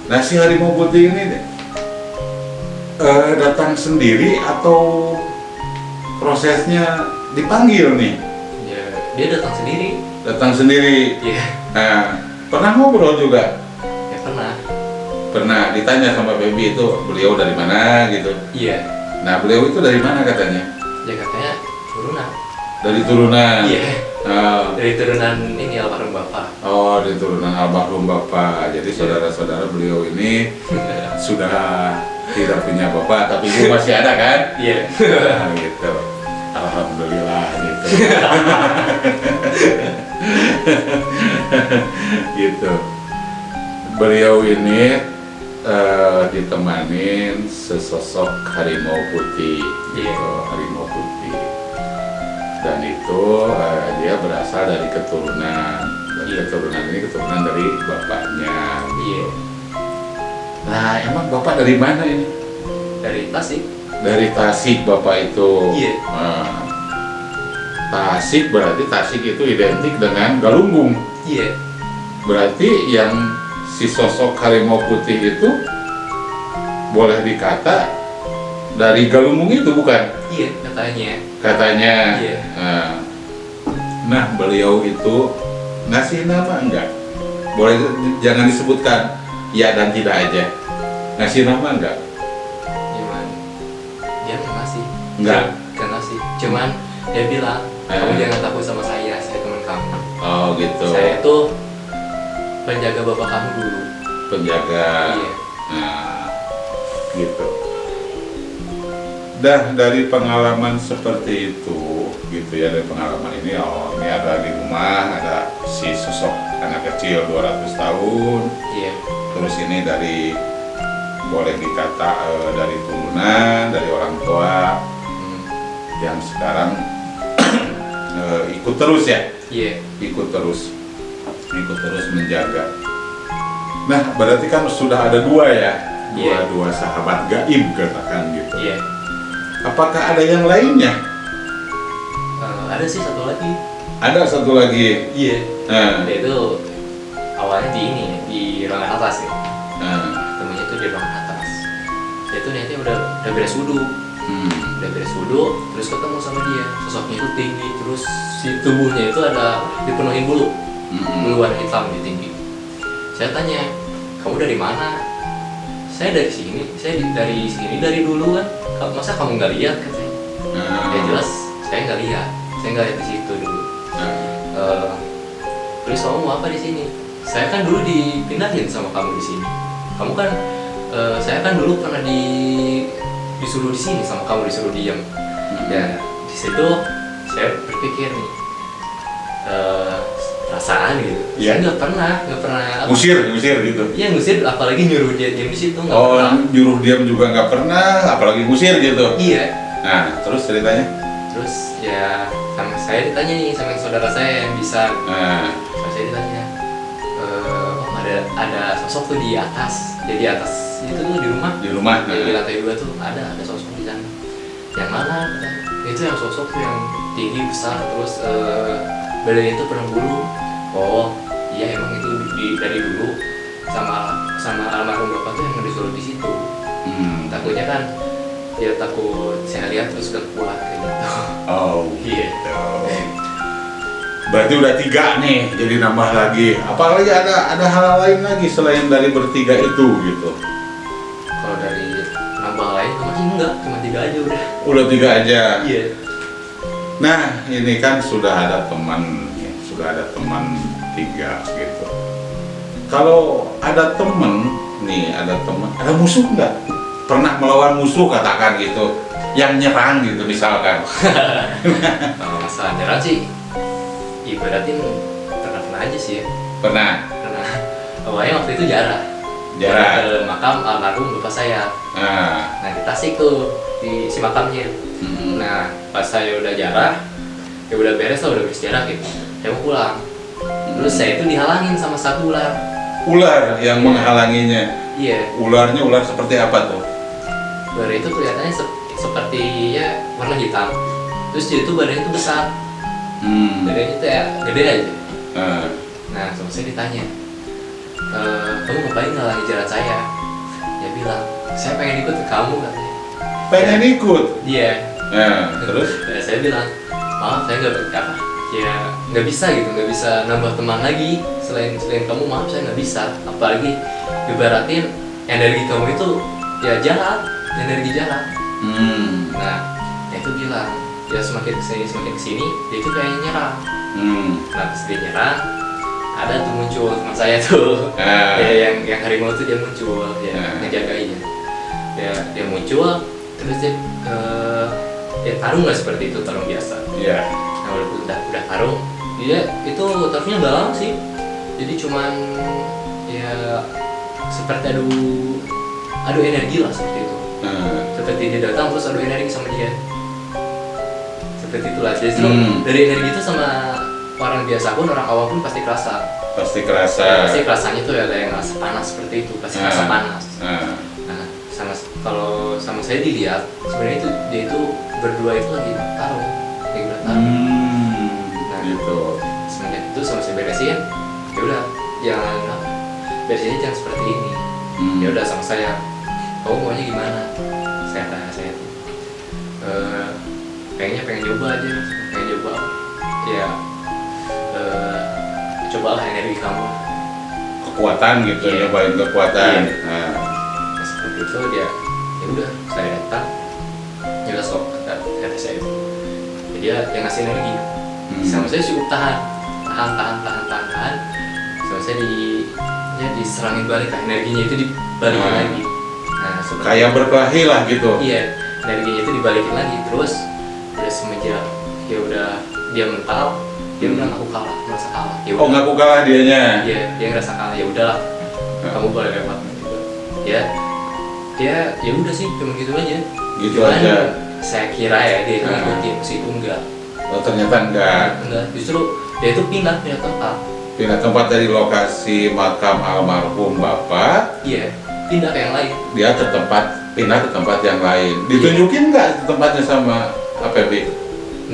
Nah, si harimau putih ini datang sendiri atau prosesnya dipanggil nih? ya dia datang sendiri. Datang sendiri. Iya. Nah, pernah ngobrol juga? Ya pernah. Pernah ditanya sama Feby itu beliau dari mana gitu. Iya. Nah, beliau itu dari mana katanya? Ya katanya turunan. Dari turunan. Iya. Oh, Dari turunan ini almarhum bapak. oh, dari turunan almarhum bapak. Jadi saudara-saudara beliau ini sudah tidak punya bapak, tapi ibu masih ada kan? Iya. Nah, gitu. Alhamdulillah gitu. Gitu. Beliau ini ditemanin sesosok harimau putih, gitu, Iya. harimau putih. Dan itu dia berasal dari keturunan. Dan Iya. keturunan ini keturunan dari bapaknya. Iya. Nah, emang bapak dari mana ini? Dari Tasik. Dari Tasik bapak itu. Iya. Nah, Tasik berarti Tasik itu identik dengan Galunggung. Iya. Berarti yang si sosok harimau putih itu boleh dikata dari Galunggung itu bukan? Iya katanya. Katanya. Iya. Nah, beliau itu ngasih nama enggak? Boleh jangan disebutkan ya dan tidak aja. Ngasih nama enggak? Cuman dia nggak ngasih. Nggak? Nggak ngasih. Cuman dia bilang, kamu jangan takut sama saya teman kamu. Oh gitu. Saya itu penjaga bapak kamu dulu. Penjaga. Iya. Nah, gitu. Dah dari pengalaman seperti itu, gitu ya, dari pengalaman ini, oh ini ada di rumah, ada si sosok anak kecil 200 tahun, Iya. terus ini dari, boleh dikata dari turunan, dari orang tua, Hmm. yang sekarang ikut terus ya, Iya. ikut terus menjaga. Nah, berarti kan sudah ada dua ya, Iya. dua sahabat gaib katakan gitu. Iya. Apakah ada yang lainnya? Ada sih satu lagi. Ada satu lagi. Iya. Nah, Dia itu awalnya di ini, di ruangan atas ya. nah, Temennya itu di ruangan atas. Dia tuh niatnya udah beres wudhu. hmm, Udah beres wudhu, terus ketemu sama dia. Sosoknya itu tinggi, terus si tubuhnya itu ada dipenuhin bulu. Bulu warna hitam di tinggi. Saya tanya, kamu dari mana? Saya dari sini. Saya dari sini dari dulu kan. Masa kamu nggak lihat katanya? Ya jelas, saya nggak lihat. Saya nggak lihat di situ dulu. Terus kamu mau apa di sini? Saya kan dulu dipindahin sama kamu di sini. Kamu kan, saya kan dulu pernah disuruh di sini sama kamu, disuruh diam. Ya di situ saya berpikir nih, perasaan gitu. Iya. Saya nggak pernah apa. Ngusir gitu. Iya ngusir, apalagi nyuruh dia diam di situ nggak Oh, pernah. nyuruh diam juga nggak pernah, apalagi ngusir gitu. Iya. Nah, terus ceritanya? Terus ya sama saya ditanya nih sama saudara saya yang bisa. Nah, Sama saya ditanya, oh ada sosok tuh di atas. Jadi atas itu tuh di rumah. di rumah. Di Nah, lantai 2 tuh ada sosok di sana. Yang mana? Katanya. Itu yang sosok tuh yang tinggi besar, terus badannya itu penuh bulu. Oh iya emang itu dari dulu sama almarhum bapak tuh yang disuruh di situ. Takutnya kan dia takut saya lihat terus gak kuat kayak gitu. oh, Iya. gitu. Berarti udah 3 nih, jadi nambah lagi. Apalagi ada hal lain lagi selain dari bertiga itu gitu. Kalau dari nambah lain masih enggak, cuma 3 aja udah. Udah 3 aja. Iya. Nah, ini kan sudah ada teman 3 gitu. Kalau ada temen nih, ada musuh nggak? Pernah melawan musuh katakan gitu, yang nyerang gitu misalkan. Kalau masalah nyerang sih, ibaratin pernah aja sih ya. Pernah. Karena awalnya waktu itu jarah ke makam almarhum bapak saya. Nah di Tasik tuh di si makamnya. Nah pas saya udah jarah, ya udah beres lah, udah beres jarah gitu. Saya mau pulang. Terus saya itu dihalangin sama satu ular. Ular yang menghalanginya. Iya. Ularnya ular seperti apa tuh? Ular itu kelihatannya seperti ya warna hitam. Terus dia itu badannya itu besar. Badannya itu ya gede aja. Nah sama saya ditanya, kamu ngapain ngalangi jalan saya? Dia bilang, saya pengen ikut ke kamu katanya. Pengen ikut? Iya. Terus? Ya, saya bilang, maaf saya nggak bisa gitu, nggak bisa nambah teman lagi selain kamu, maaf saya nggak bisa. Apalagi ibaratin energi kamu itu ya jalan, energi jalan. Nah dia itu bilang, ya semakin kesini dia itu kayak nyerang. Nah pas dia nyerang, ada tuh muncul teman saya tuh. Ya, yang harimau tuh dia muncul, ya ngejagainnya. Dia muncul, terus dia tarung nggak seperti itu, tarung biasa. Iya. Nah udah tarung, dia itu taruhnya nggak lama sih. Jadi cuman ya seperti adu energi lah seperti itu. Seperti dia datang terus adu energi sama dia. Seperti itulah. Justru dari energi itu sama orang biasa pun, orang awam pun pasti kerasa. Pasti kerasa. Ya, pasti kerasanya tuh ada yang rasa panas seperti itu, pasti rasa panas. Nah, kalau sama saya dilihat, sebenarnya itu dia itu berdua itu lagi tarung. Nah, gitu. semenjak itu sama saya beresin, ya udah jangan beresinnya jangan seperti ini. Ya udah sama saya, kamu maunya gimana? Saya tanya saya tuh, pengen coba aja, pengen coba, ya cobalah energi kamu. Kekuatan gitu, Iya. nyobain kekuatan. Iya. Seperti itu dia ya udah saya datang ya udah sok kata saya itu ya dia yang ngasih energi sama saya cukup tahan sama saya diserangin balik kan, energinya itu dibalikin lagi. Nah kayak berkelahi lah gitu. Iya, energinya itu dibalikin lagi terus udah semenjak ya udah dia mental dia udah ngaku kalah, merasa kalah. Ya oh ngaku kalah dianya? Iya, dia ngerasa kalah ya udahlah kamu boleh lewat gitu. Ya dia ya udah sih cuma gitu aja. Gitu cuman, aja. Saya kira ya dia itu ngikutin meskipun enggak. Oh ternyata enggak. Enggak, justru dia itu pindah tempat. Pindah tempat dari lokasi makam almarhum bapak. Iya, pindah ke yang lain. Dia pindah ke tempat yang lain. Ditunjukin nggak tempatnya sama APB?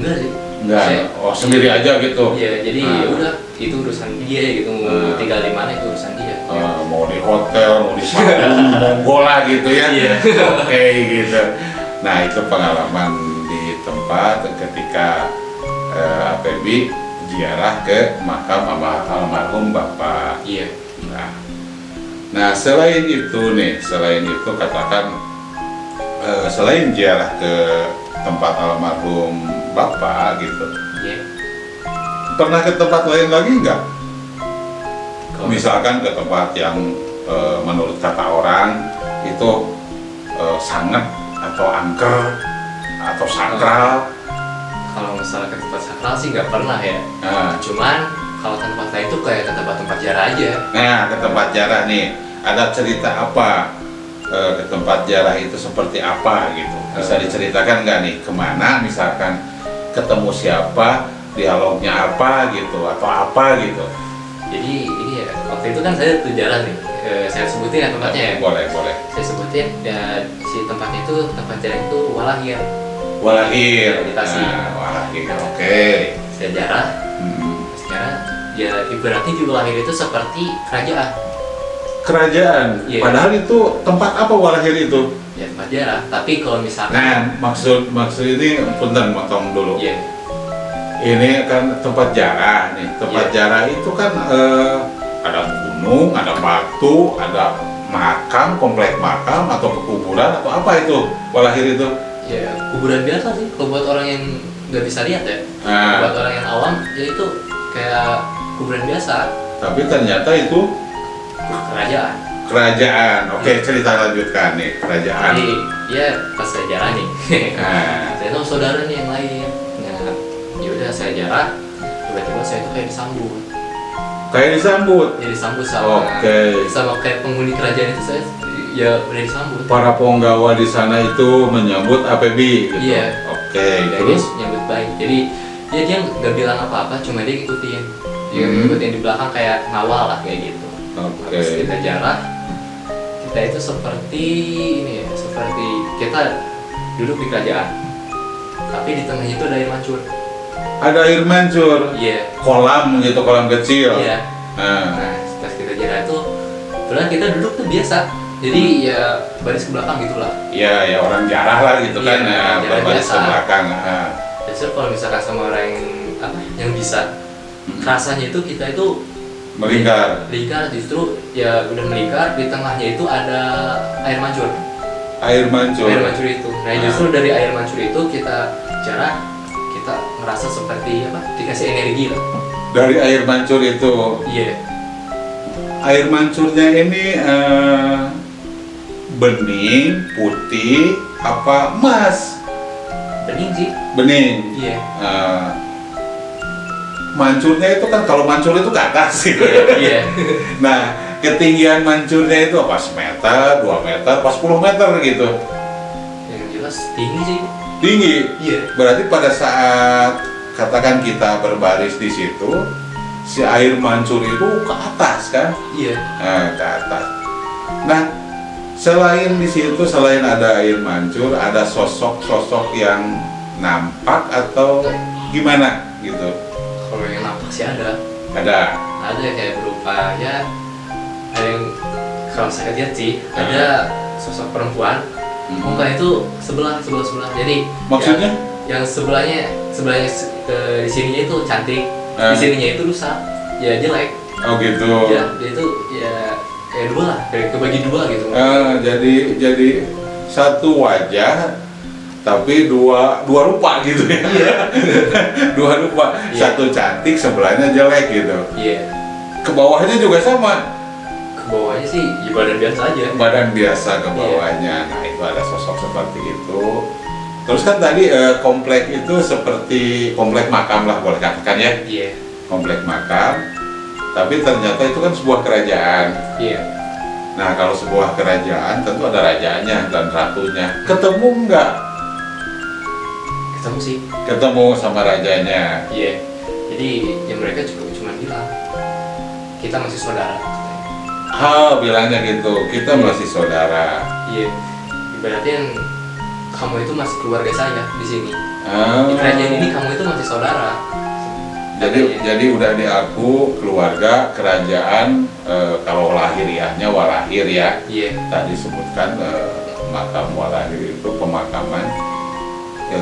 Enggak sih. Enggak. Oh sendiri aja gitu. Iya, jadi ya udah itu urusan dia gitu. Mau tinggal di mana itu urusan dia. Mau di hotel, mau di Sabung, mau bola gitu ya. Iya. Oke gitu. Nah itu pengalaman di tempat ketika APB ziarah ke makam almarhum bapak. Iya. Nah selain itu katakan selain ziarah ke tempat almarhum bapak gitu, pernah ke tempat lain lagi nggak? Misalkan ke tempat yang menurut kata orang itu sangat atau angker atau sakral. Kalau misalnya ke tempat sakral sih nggak pernah ya. Cuman kalau ke tempat lain tuh kayak ke tempat jarah aja. Nah ke tempat jarah nih ada cerita apa? Ke tempat jarah itu seperti apa gitu? Bisa diceritakan nggak nih kemana misalkan ketemu siapa, dialognya apa gitu atau apa gitu? Jadi ini ya waktu itu kan saya tuh jalan nih. Saya sebutin ya tempatnya ya. Boleh. Saya sebutin dan si tempatnya itu tempat jarah itu Walahir. Walahir di Tasik. Walahir, oke. Sejarah. Sejarah ya ibaratnya di Walahir itu seperti kerajaan. Iya. Padahal itu tempat apa Walahir itu? Ya tempat jarah. Tapi kalau misalkan Nah maksud ini punten motong dulu. Iya. Ini kan tempat jarah nih. Tempat jarah itu kan ada gunung, ada batu, ada makam, komplek makam atau pekuburan atau apa itu Walahir itu? Ya kuburan biasa sih kalau buat orang yang nggak bisa lihat ya. Buat orang yang awam ya itu kayak kuburan biasa. Tapi ternyata itu kerajaan. Oke, cerita lanjutkan nih kerajaan. Jadi ya pas saya jarah nih. Saya tahu saudara nih yang lain. Nah ya udah saya jarah. Tiba-tiba saya tuh kayak disambut. Ya disambut sama kayak penghuni kerajaan itu saya ya udah disambut. Para penggawa di sana itu menyambut APB gitu. Iya. Oke. Terus nyambut baik. Jadi ya dia nggak bilang apa-apa, cuma dia ngikutin. Dia ngikutin di belakang kayak ngawal lah kayak gitu. Terus kita jarah. Kita itu seperti ini ya, seperti kita duduk di kerajaan. Tapi di tengahnya itu ada air mancur. Ada air mancur. Iya. Kolam gitu, kolam kecil. Iya. Nah, pas kita jarah itu, kebetulan kita duduk tuh biasa. Jadi ya baris ke belakang gitulah. Iya, ya orang jarah lah gitu kan. Baris ke belakang. Justru kalau misalkan sama orang yang bisa, rasanya itu kita itu melingkar justru ya udah melingkar, di tengahnya itu ada air mancur. Air mancur itu. Nah, justru dari air mancur itu kita jarah, kita ngerasa seperti dikasih energi lah. Dari air mancur itu. Iya. Air mancurnya ini bening, putih, apa emas? Bening sih. Bening. Iya. Mancurnya itu kan kalau mancur itu ke atas gitu. Iya. Nah, ketinggian mancurnya itu apa? Semeter, 2 meter, pas 10 meter gitu. Yang jelas tinggi sih. Tinggi. Iya. Berarti pada saat katakan kita berbaris di situ, si air mancur itu ke atas kan? Iya. Nah, ke atas. Nah, selain di situ, selain ada air mancur, ada sosok-sosok yang nampak atau gimana gitu? Kalau yang nampak sih ada. Ada kayak berupa ya, ada yang kalau saya lihat sih ada sosok perempuan. Muka itu sebelah. Jadi maksudnya? Yang sebelahnya ke di sininya itu cantik, di sininya itu rusak, ya jelek. Oh gitu. Ya, dia itu ya kayak dua lah, kayak kebagi dua gitu. Jadi satu wajah tapi dua rupa gitu ya. Iya. Dua rupa, Iya. satu cantik sebelahnya jelek gitu. Iya. Ke bawahnya juga sama, Ke bawahnya sih ya badan biasa aja. badan biasa ke bawahnya. Nah itu ada sosok seperti itu. Terus kan tadi komplek itu seperti komplek makam lah boleh katakan ya, Iya. komplek makam. Tapi ternyata itu kan sebuah kerajaan. Iya. Nah kalau sebuah kerajaan tentu ada rajanya dan ratunya. Ketemu nggak? Ketemu sih. Ketemu sama rajanya. Iya. Jadi ya mereka juga cuma bilang kita masih saudara. Bilangnya gitu, kita Iya. masih saudara. Iya. Ibaratnya kamu itu masih keluarga saya di sini. Ah, Di kerajaan ini kamu itu masih saudara. jadi udah diaku keluarga kerajaan. Kalau lahiriahnya walahir ya. Iya. Tadi sebutkan makam walahir itu pemakaman.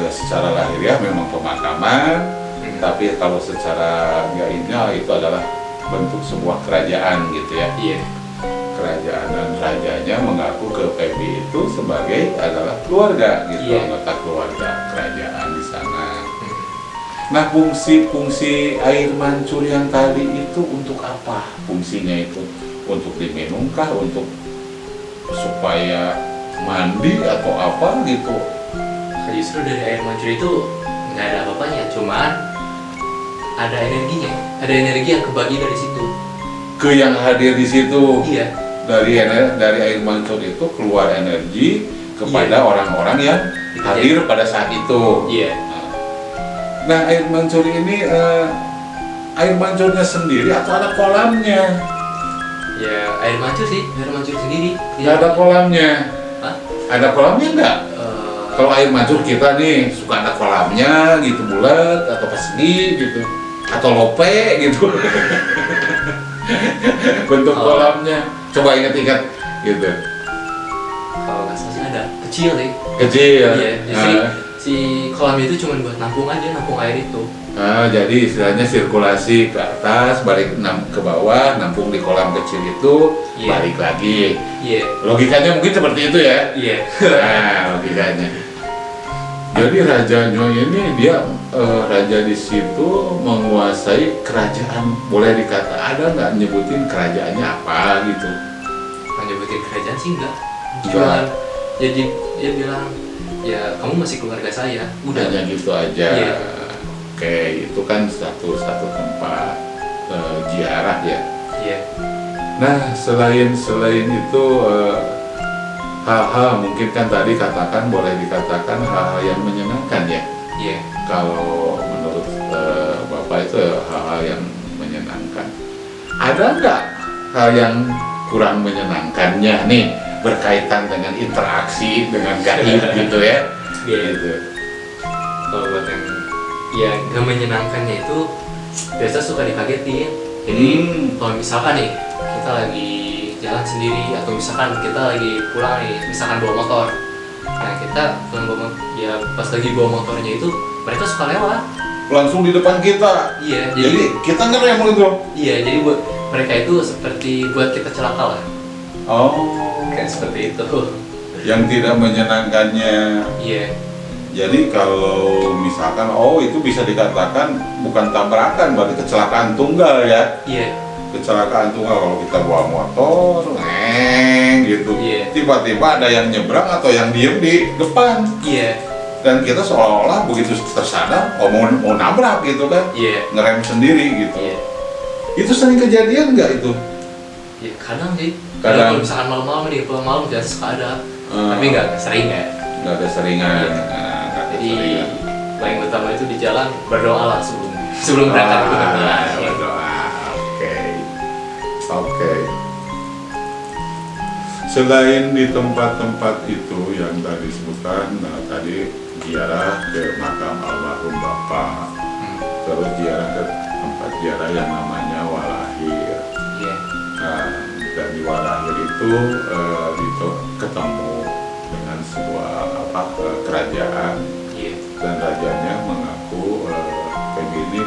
Secara lahiriah memang pemakaman, tapi kalau secara gaibnya itu adalah bentuk sebuah kerajaan gitu ya. Iya. Kerajaan dan rajanya mengaku ke PB itu sebagai adalah keluarga gitu, Iya. anggota keluarga kerajaan di sana. Nah, fungsi air mancur yang tadi itu untuk apa? Fungsinya itu untuk diminumkah, untuk supaya mandi atau apa gitu? Justru dari air mancur itu nggak ada apa-apanya, cuman ada energinya, ada energi yang kebagi dari situ. Ke yang hadir di situ. Iya. Dari air mancur itu keluar energi kepada Iya. orang-orang yang hadir pada saat itu. Iya. Nah, air mancur ini air mancurnya sendiri atau ada kolamnya? Ya air mancur sih, air mancur sendiri. Nggak ada kolamnya. Hah? Ada kolamnya nggak? Eh, Kalau air mancur kita nih suka ada kolamnya gitu, bulat atau persegi gitu, atau lope gitu. Bentuk Oh. kolamnya. Coba ingat-ingat gitu. kalau nggak salah sih ada kecil sih. Kecil. Iya. Jadi si kolam itu cuma buat nampung aja, nampung air itu. Jadi istilahnya sirkulasi ke atas, balik ke bawah, nampung di kolam kecil itu, Iya. balik lagi. Iya. Logikanya mungkin seperti itu ya. Iya. Nah, logikanya. Jadi rajanya ini dia raja di situ menguasai kerajaan. Boleh dikata ada nggak nyebutin kerajaannya apa gitu? Menyebutin kerajaan sih enggak. Enggak. Cuman jadi dia bilang ya kamu masih keluarga saya. Udah. Hanya gitu aja. Iya. Oke, itu kan satu tempat ziarah ya. Iya. Nah, selain itu hal-hal mungkin kan tadi katakan boleh dikatakan hal-hal yang menyenangkan ya. Iya. Kalau menurut Bapak itu hal-hal yang menyenangkan. Ada nggak hal yang kurang menyenangkannya nih berkaitan dengan interaksi dengan gaib gitu ya? Iya. Gitu. Kalau buat yang ya gak menyenangkannya itu biasa suka dikagetin. Jadi kalau misalkan nih kita lagi jalan sendiri atau misalkan kita lagi pulang nih, misalkan bawa motor. Nah kita pulang bawa ya pas lagi bawa motornya itu mereka suka lewat. Langsung di depan kita. Iya. Jadi kita ngerem gitu. Iya. Jadi buat mereka itu seperti buat kita celaka lah. Oh. Kayak seperti itu. Yang tidak menyenangkannya. Iya. Jadi kalau misalkan itu bisa dikatakan bukan tabrakan, berarti kecelakaan tunggal ya. Iya. Kecelakaan tunggal kalau kita bawa motor, gitu. Iya. Tiba-tiba ada yang nyebrang atau yang diem di depan. Iya. Dan kita seolah-olah begitu tersadar, mau nabrak gitu kan, Iya. ngerem sendiri gitu. Iya. Itu sering kejadian nggak itu? Ya kadang sih. Kadang. Kalau misalkan malam-malam nih, pulang malam biasa suka ada. Tapi nggak sering ya. Nggak ada seringan. Iya. Nah, nggak ada Jadi seringan. paling utama itu di jalan berdoa lah sebelum berangkat itu berdoa. Berdoa. Oke. Selain di tempat-tempat itu yang tadi sebutkan, tadi ziarah ke makam almarhum Bapak, terus ziarah ke tempat ziarah yang namanya Walahir. Iya. Nah, dan di Walahir itu ketemu dengan sebuah kerajaan, Iya. dan rajanya mengaku PB ini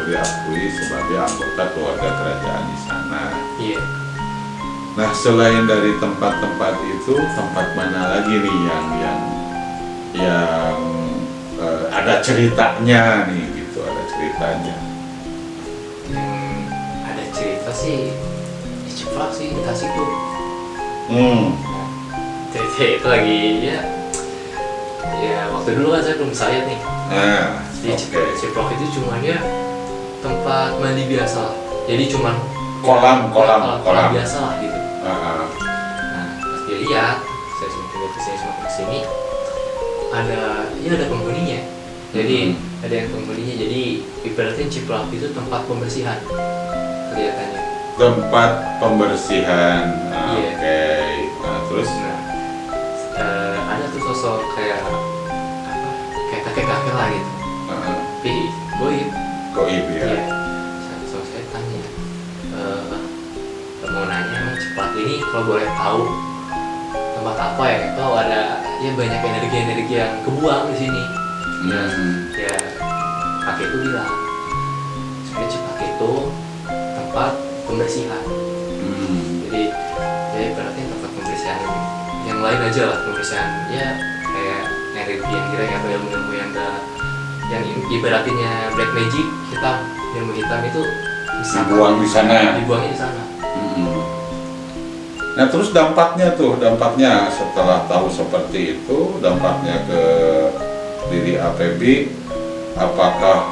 diakui sebagai anggota keluarga kerajaan di sana. Iya. Nah, selain dari tempat-tempat itu, tempat mana lagi nih yang ada ceritanya nih gitu, ada ceritanya. Yang ada cerita sih di Ciplak sih, di Tasik tuh. Cerita itu lagi ya waktu dulu kan saya belum sayat nih. Di Ciplak itu cuman ya tempat mandi biasa lah. Jadi cuman kolam biasa lah gitu. Nah, pas dia lihat, saya semakin kesini ada penghuninya. Jadi ada yang penghuninya. Jadi ibaratnya Ciplak itu tempat pembersihan kelihatannya. Tempat pembersihan. Iya. Oke. Nah, terus ada tuh sosok kayak kakek lah gitu. Tapi goib ya. Iya. So saya tanya, mau nanya emang Ciplak ini kalau boleh tahu tempat apa ya? Kalau ada ya banyak energi yang kebuang di sini. Ya kakek itu bilang sebenarnya Ciplak itu tempat pembersihan. Jadi berarti tempat pembersihan yang lain aja lah, pembersihan ya kayak energi yang jelek atau ilmu yang ibaratnya black magic hitam, ilmu hitam itu bisa dibuangnya di sana. Nah, terus dampaknya setelah tahu seperti itu, dampaknya ke diri APB, apakah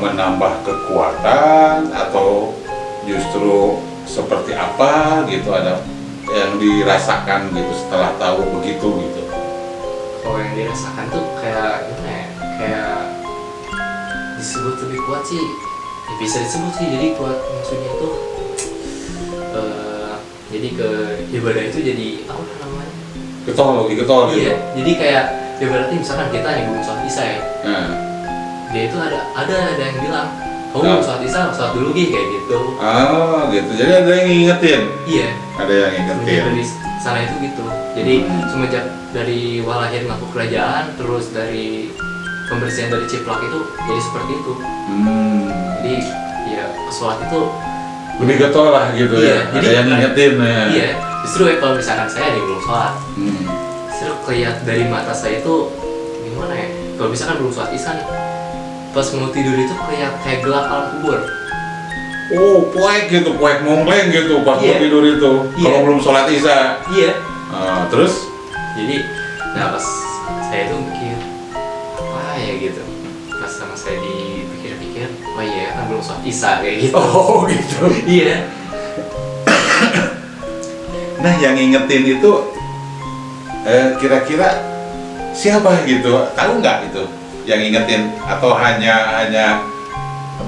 menambah kekuatan atau justru seperti apa gitu, ada yang dirasakan gitu setelah tahu begitu gitu? Kalau yang dirasakan tuh kayak gimana ya? Kayak disebut lebih kuat sih, ya bisa disebut sih. Jadi kuat maksudnya tuh jadi ke ibadah itu jadi apa namanya? Getol Iya, gitu. jadi kayak ibaratnya misalkan kita yang belum sholat isya ya. Dia itu ada yang bilang, kamu belum sholat isya, sholat dulu kayak gitu. Gitu. Jadi ada yang ngingetin. Iya. Ada yang ngingetin. Dari sana itu gitu. Jadi semenjak dari walahir ngaku kerajaan, terus dari pembersihan dari Ciplak itu jadi seperti itu. Jadi ya sholat itu lebih getol lah gitu. Iya, ya. Ada yang ngingetin ya. Iya. Justru ya kalau misalkan saya belum sholat, justru kelihatan dari mata saya itu gimana ya? Kalau misalkan belum sholat isya nih, pas mau tidur itu kayak gelap alam kubur. Poek mongleng gitu pas mau tidur itu. Kalau belum sholat isya. Iya. Terus? Jadi, nah pas saya itu mikir apa ya gitu. Pas sama saya dipikir-pikir, oh iya kan belum sholat isya kayak gitu. Gitu. Iya. Nah, yang ngingetin itu kira-kira siapa gitu? Tahu nggak itu yang ngingetin, atau hanya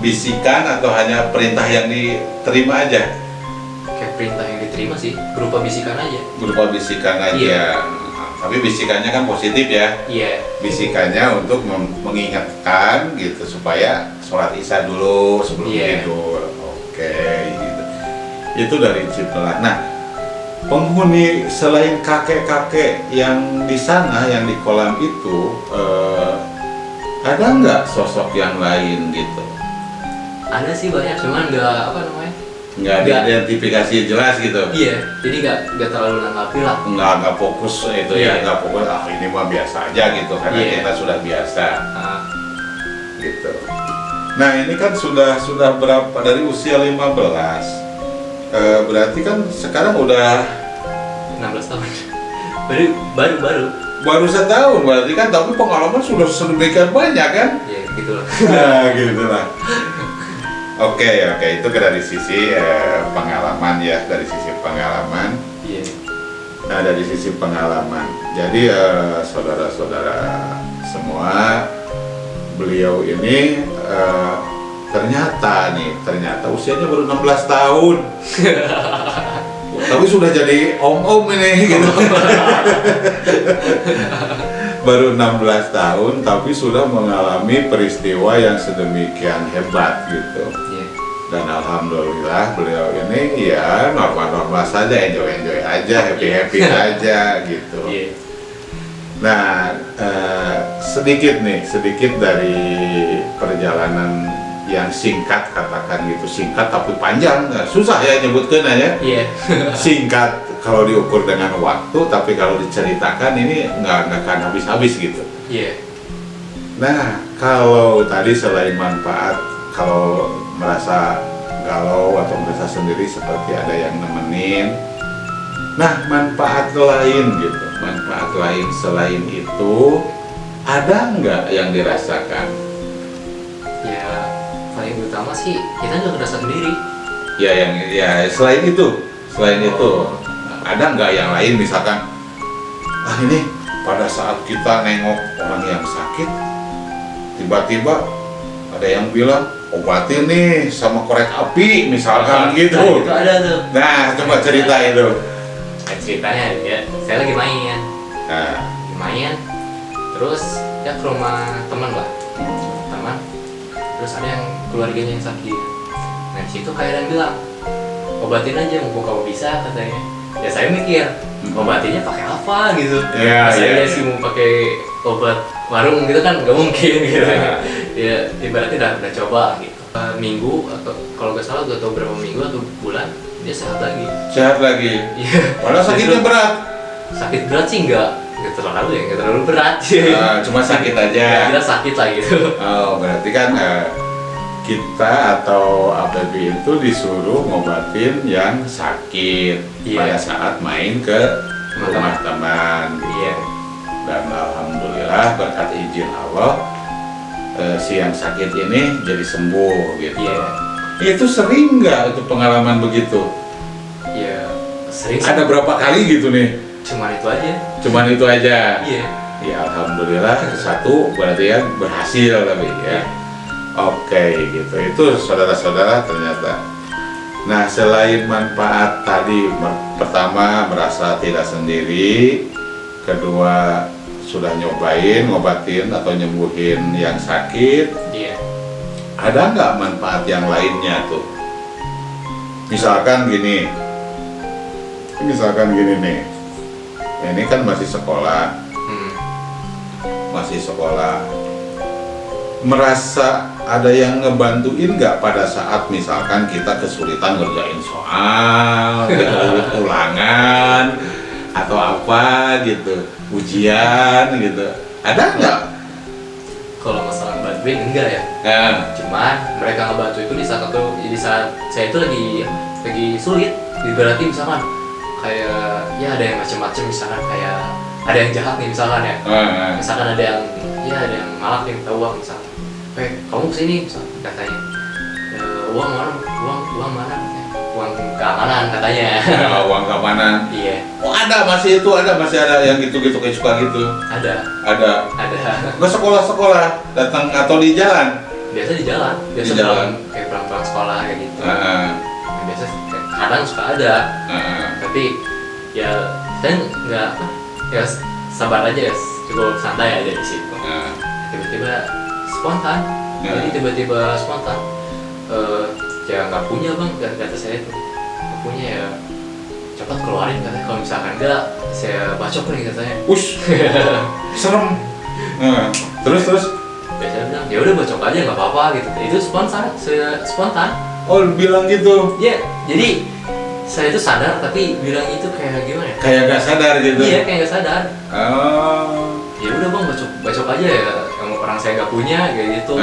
bisikan atau hanya perintah yang diterima aja? Kayak perintah yang diterima sih, berupa bisikan aja. Iya. Tapi bisikannya kan positif ya. Iya. Bisikannya untuk mengingatkan gitu supaya sholat isya dulu sebelum tidur. Oke, gitu. Itu dari Ciplak. Nah, penghuni selain kakek-kakek yang di sana, yang di kolam itu, ada nggak sosok yang lain gitu? Ada sih banyak, cuman Nggak diidentifikasi jelas gitu. Iya, jadi nggak terlalu nanggapi lah. Nggak fokus itu ya, nggak fokus. Ini mah biasa aja gitu, karena kita sudah biasa. Gitu. Nah, ini kan sudah berapa, dari usia 15. Berarti kan sekarang udah 16 tahun. Baru setahun berarti kan, tapi pengalaman sudah sedemikian banyak kan? Ya gitulah. Nah, gitulah. Oke, itu dari sisi pengalaman ya, dari sisi pengalaman. Iya. Nah, dari sisi pengalaman. Jadi saudara-saudara semua, beliau ini ternyata usianya baru 16 tahun. Tapi sudah jadi om-om ini gitu. Baru 16 tahun tapi sudah mengalami peristiwa yang sedemikian hebat gitu. Dan alhamdulillah beliau ini ya normal-normal saja, enjoy aja, happy aja gitu. Nah, sedikit dari perjalanan yang singkat, katakan gitu, singkat tapi panjang, nah, susah ya nyebutkan ya. Iya. Singkat kalau diukur dengan waktu, tapi kalau diceritakan ini nggak akan habis-habis gitu. Iya. Nah, kalau tadi selain manfaat, kalau merasa galau atau merasa sendiri seperti ada yang nemenin, nah manfaat lain gitu, manfaat lain selain itu ada nggak yang dirasakan? Ya paling utama sih kita nggak ngerasa sendiri. Ya yang ya selain itu ada nggak yang lain, misalkan ini pada saat kita nengok orang yang sakit, tiba-tiba ada yang bilang obatin nih sama korek api misalkan gitu. Nah, itu ada tuh. Nah, coba cerita itu. Ceritanya ya, saya lagi main, Nah, terus ya ke rumah teman lah, teman. Terus ada yang keluarganya yang sakit. Nah di situ kayak yang bilang obatin aja, mumpung kamu bisa katanya. Ya saya mikir obatinnya pakai apa gitu. Ya, Masa ya, iya ya. sih mau pakai obat warung gitu kan nggak mungkin gitu. Ya. Ya ibaratnya udah coba gitu. Minggu atau kalau nggak salah udah tahu berapa minggu atau bulan dia sehat lagi. sehat lagi. Iya. Padahal sakitnya Justru berat. sakit berat sih nggak terlalu berat. Cuma sakit aja. Ya, kita sakit lah gitu. Oh, berarti kan kita atau APB itu disuruh ngobatin yang sakit Iya. pada saat main ke rumah teman. Iya. Dan alhamdulillah berkat izin Allah si yang sakit ini jadi sembuh gitu. Iya. Itu sering nggak itu pengalaman begitu? Ya sering sih. Ada berapa kali gitu nih? Cuman itu aja. Cuman itu aja. Iya. Ya alhamdulillah satu berarti kan berhasil tapi ya. Oke gitu. Itu saudara-saudara ternyata. Nah selain manfaat tadi, pertama merasa tidak sendiri, kedua sudah nyobain ngobatin atau nyembuhin yang sakit, Iya. ada nggak manfaat yang lainnya tuh? Misalkan gini nih, ini kan masih sekolah, merasa ada yang ngebantuin nggak pada saat misalkan kita kesulitan ngerjain soal, ulangan atau apa gitu, ujian gitu, ada nggak? Kalau masalah bantuin enggak ya. Nah, Cuman mereka ngebantu itu di saat saya itu lagi sulit. Berarti misalkan kayak ya ada yang macam-macam, misalkan kayak ada yang jahat nih misalkan ya. Misalkan ada yang malak yang tahu uang misalkan. Kamu kesini misalkan katanya. Uang mana katanya. Uang keamanan katanya. uang keamanan. Iya. Oh masih ada yang gitu-gitu kayak suka gitu. Ada. Ke sekolah datang atau di jalan? Biasa di jalan. Di jalan. Kayak pulang sekolah kayak gitu. Heeh. Biasa kadang suka ada. Tapi ya saya nggak ya sabar aja ya, cukup santai aja di situ. Tiba-tiba spontan. Jadi tiba-tiba spontan. Ya nggak punya bang, kata saya itu nggak punya ya cepat keluarin katanya, kalau misalkan nggak saya bacok nih katanya. Ush, serem. Terus Biasanya bilang ya udah bacok aja nggak apa-apa gitu. Itu spontan, saya spontan. oh bilang gitu, Ya jadi saya itu sadar tapi bilang itu kayak gimana ya? kayak nggak sadar gitu. Iya kayak nggak sadar. Oh. Ya udah bang bacok aja ya, yang orang saya nggak punya kayak gitu.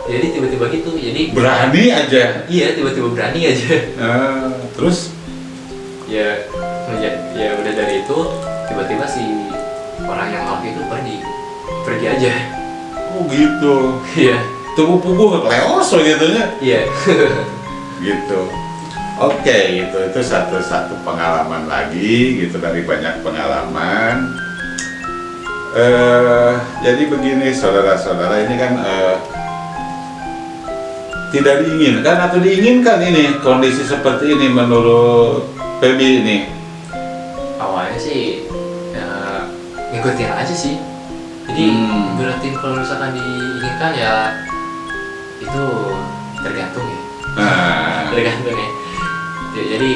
Jadi tiba-tiba gitu, jadi Berani aja. iya tiba-tiba berani aja. Terus Ya udah dari itu tiba-tiba si orang yang malak itu pergi aja. oh gitu. Iya. Tubuh puguh leos gitu nya. Iya. Gitu. Oke, itu satu pengalaman lagi gitu dari banyak pengalaman. Jadi begini saudara-saudara, ini kan tidak diinginkan atau diinginkan ini kondisi seperti ini menurut Feby ini? Awalnya sih ya, ngikutin aja sih. Jadi berarti kalau misalkan diinginkan ya itu tergantung ya. Tergantung ya. Jadi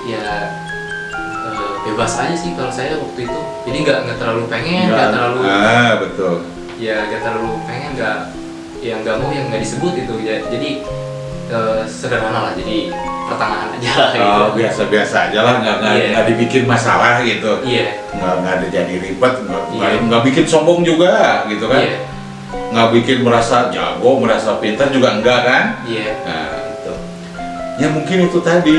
ya bebas aja sih kalau saya waktu itu. Jadi nggak terlalu pengen, nggak terlalu. Betul. Ya nggak terlalu pengen, nggak yang nggak mau yang nggak disebut itu ya. Jadi sederhana lah, jadi pertengahan aja lah gitu. Oh, biasa-biasa aja lah, nggak dibikin masalah gitu. Iya. Nggak ada jadi ribet, Iya. nggak bikin sombong juga gitu kan. Iya. Nggak bikin merasa jago, merasa pintar juga enggak kan. Iya. Nah itu ya mungkin itu tadi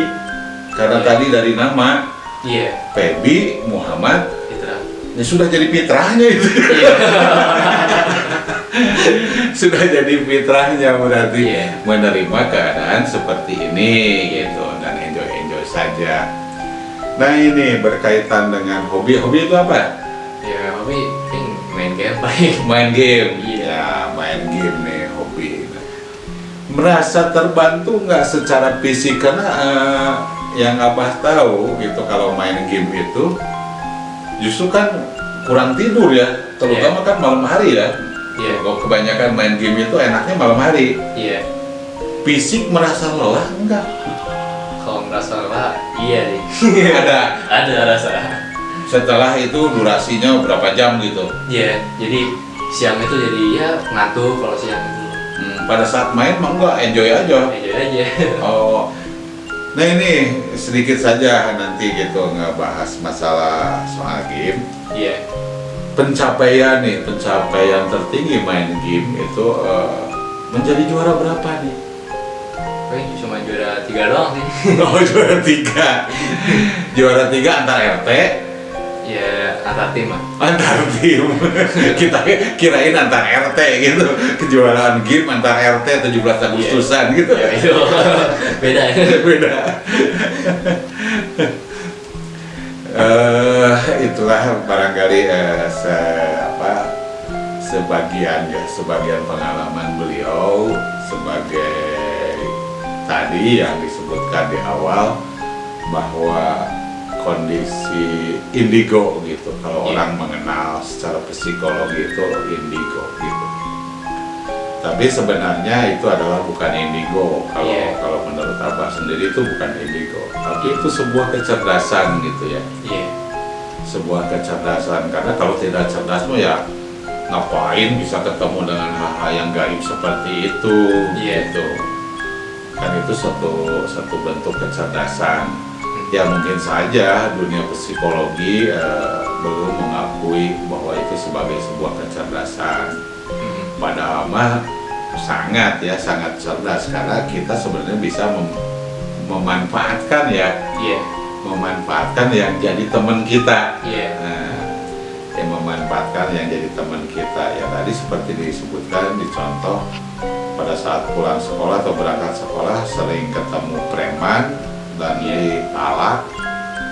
karena Iya. tadi dari nama Iya. Febi Muhammad Itu lah. ya sudah jadi fitrahnya itu. Iya. Sudah jadi fitrahnya berarti Iya. menerima keadaan seperti ini gitu dan enjoy saja. Nah ini berkaitan dengan hobi itu apa? Ya hobi main game baik. Main game. Iya. Ya main game nih hobi. Merasa terbantu nggak secara fisik karena yang Abah tahu gitu kalau main game itu justru kan kurang tidur ya, terutama kan malam hari ya. Iya. Kalau kebanyakan main game itu enaknya malam hari. Iya. Fisik merasa lelah enggak? Kalau merasa lelah, iya deh. Ada. rasa. Setelah itu durasinya berapa jam gitu? Iya. Jadi siang itu jadi ya ngantuk kalau siang itu. Pada saat main mah enggak, enjoy aja. Enjoy aja. Oh. Nah ini sedikit saja nanti gitu ngebahas masalah soal game. Iya. Pencapaian tertinggi main game itu menjadi juara berapa nih? Cuma juara 3 doang sih. Oh juara 3. Juara 3 antar RT. Ya antar tim lah. Antar tim. Kita kirain antar RT gitu. Kejuaraan game antar RT 17 Agustusan gitu. Ya itu beda ya. Beda. Itulah barangkali sebagian pengalaman beliau sebagai tadi yang disebutkan di awal bahwa kondisi indigo gitu kalau orang mengenal secara psikologi itu indigo gitu. Tapi sebenarnya itu adalah bukan indigo kalau menurut Abah sendiri itu bukan indigo, tapi itu sebuah kecerdasan gitu ya. Iya. Sebuah kecerdasan karena kalau tidak cerdas mah ya ngapain bisa ketemu dengan hal-hal yang gaib seperti itu gitu. Kan itu satu bentuk kecerdasan. Ya mungkin saja dunia psikologi belum mengakui bahwa itu sebagai sebuah kecerdasan. Padahal mah sangat cerdas karena kita sebenarnya bisa memanfaatkan memanfaatkan yang jadi teman kita. Yang memanfaatkan yang jadi teman kita ya tadi seperti disebutkan di contoh pada saat pulang sekolah atau berangkat sekolah sering ketemu preman dan dipalak,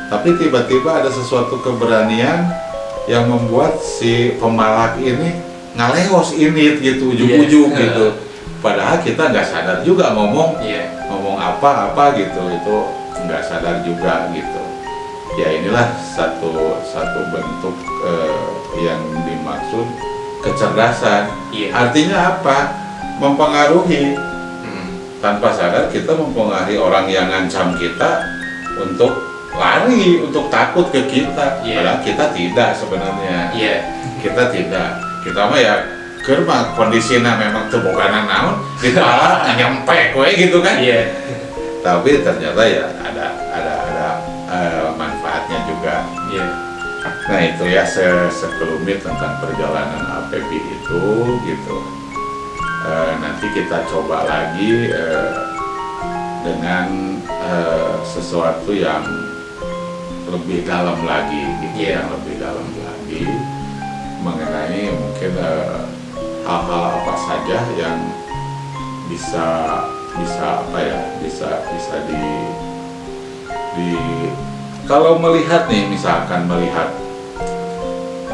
tapi tiba-tiba ada sesuatu keberanian yang membuat si pemalak ini ngaleos ini gitu ujung-ujung gitu. Padahal kita nggak sadar juga ngomong apa gitu, itu nggak sadar juga gitu. Ya inilah satu bentuk yang dimaksud kecerdasan. Artinya apa? Mempengaruhi. Tanpa sadar kita mempengaruhi orang yang ngancam kita untuk lari, untuk takut ke kita. Padahal kita tidak sebenarnya. Kita tidak. Kita mah ya kerma kondisinya memang teboganan naon ditolak nyampe kowe gitu kan. Tapi ternyata ya ada manfaatnya juga. Nah itu ya sekelumit tentang perjalanan APB itu gitu. Nanti kita coba lagi dengan sesuatu yang lebih dalam lagi gitu, yang lebih dalam lagi mengenai mungkin hal-hal apa saja yang bisa di kalau melihat nih, misalkan melihat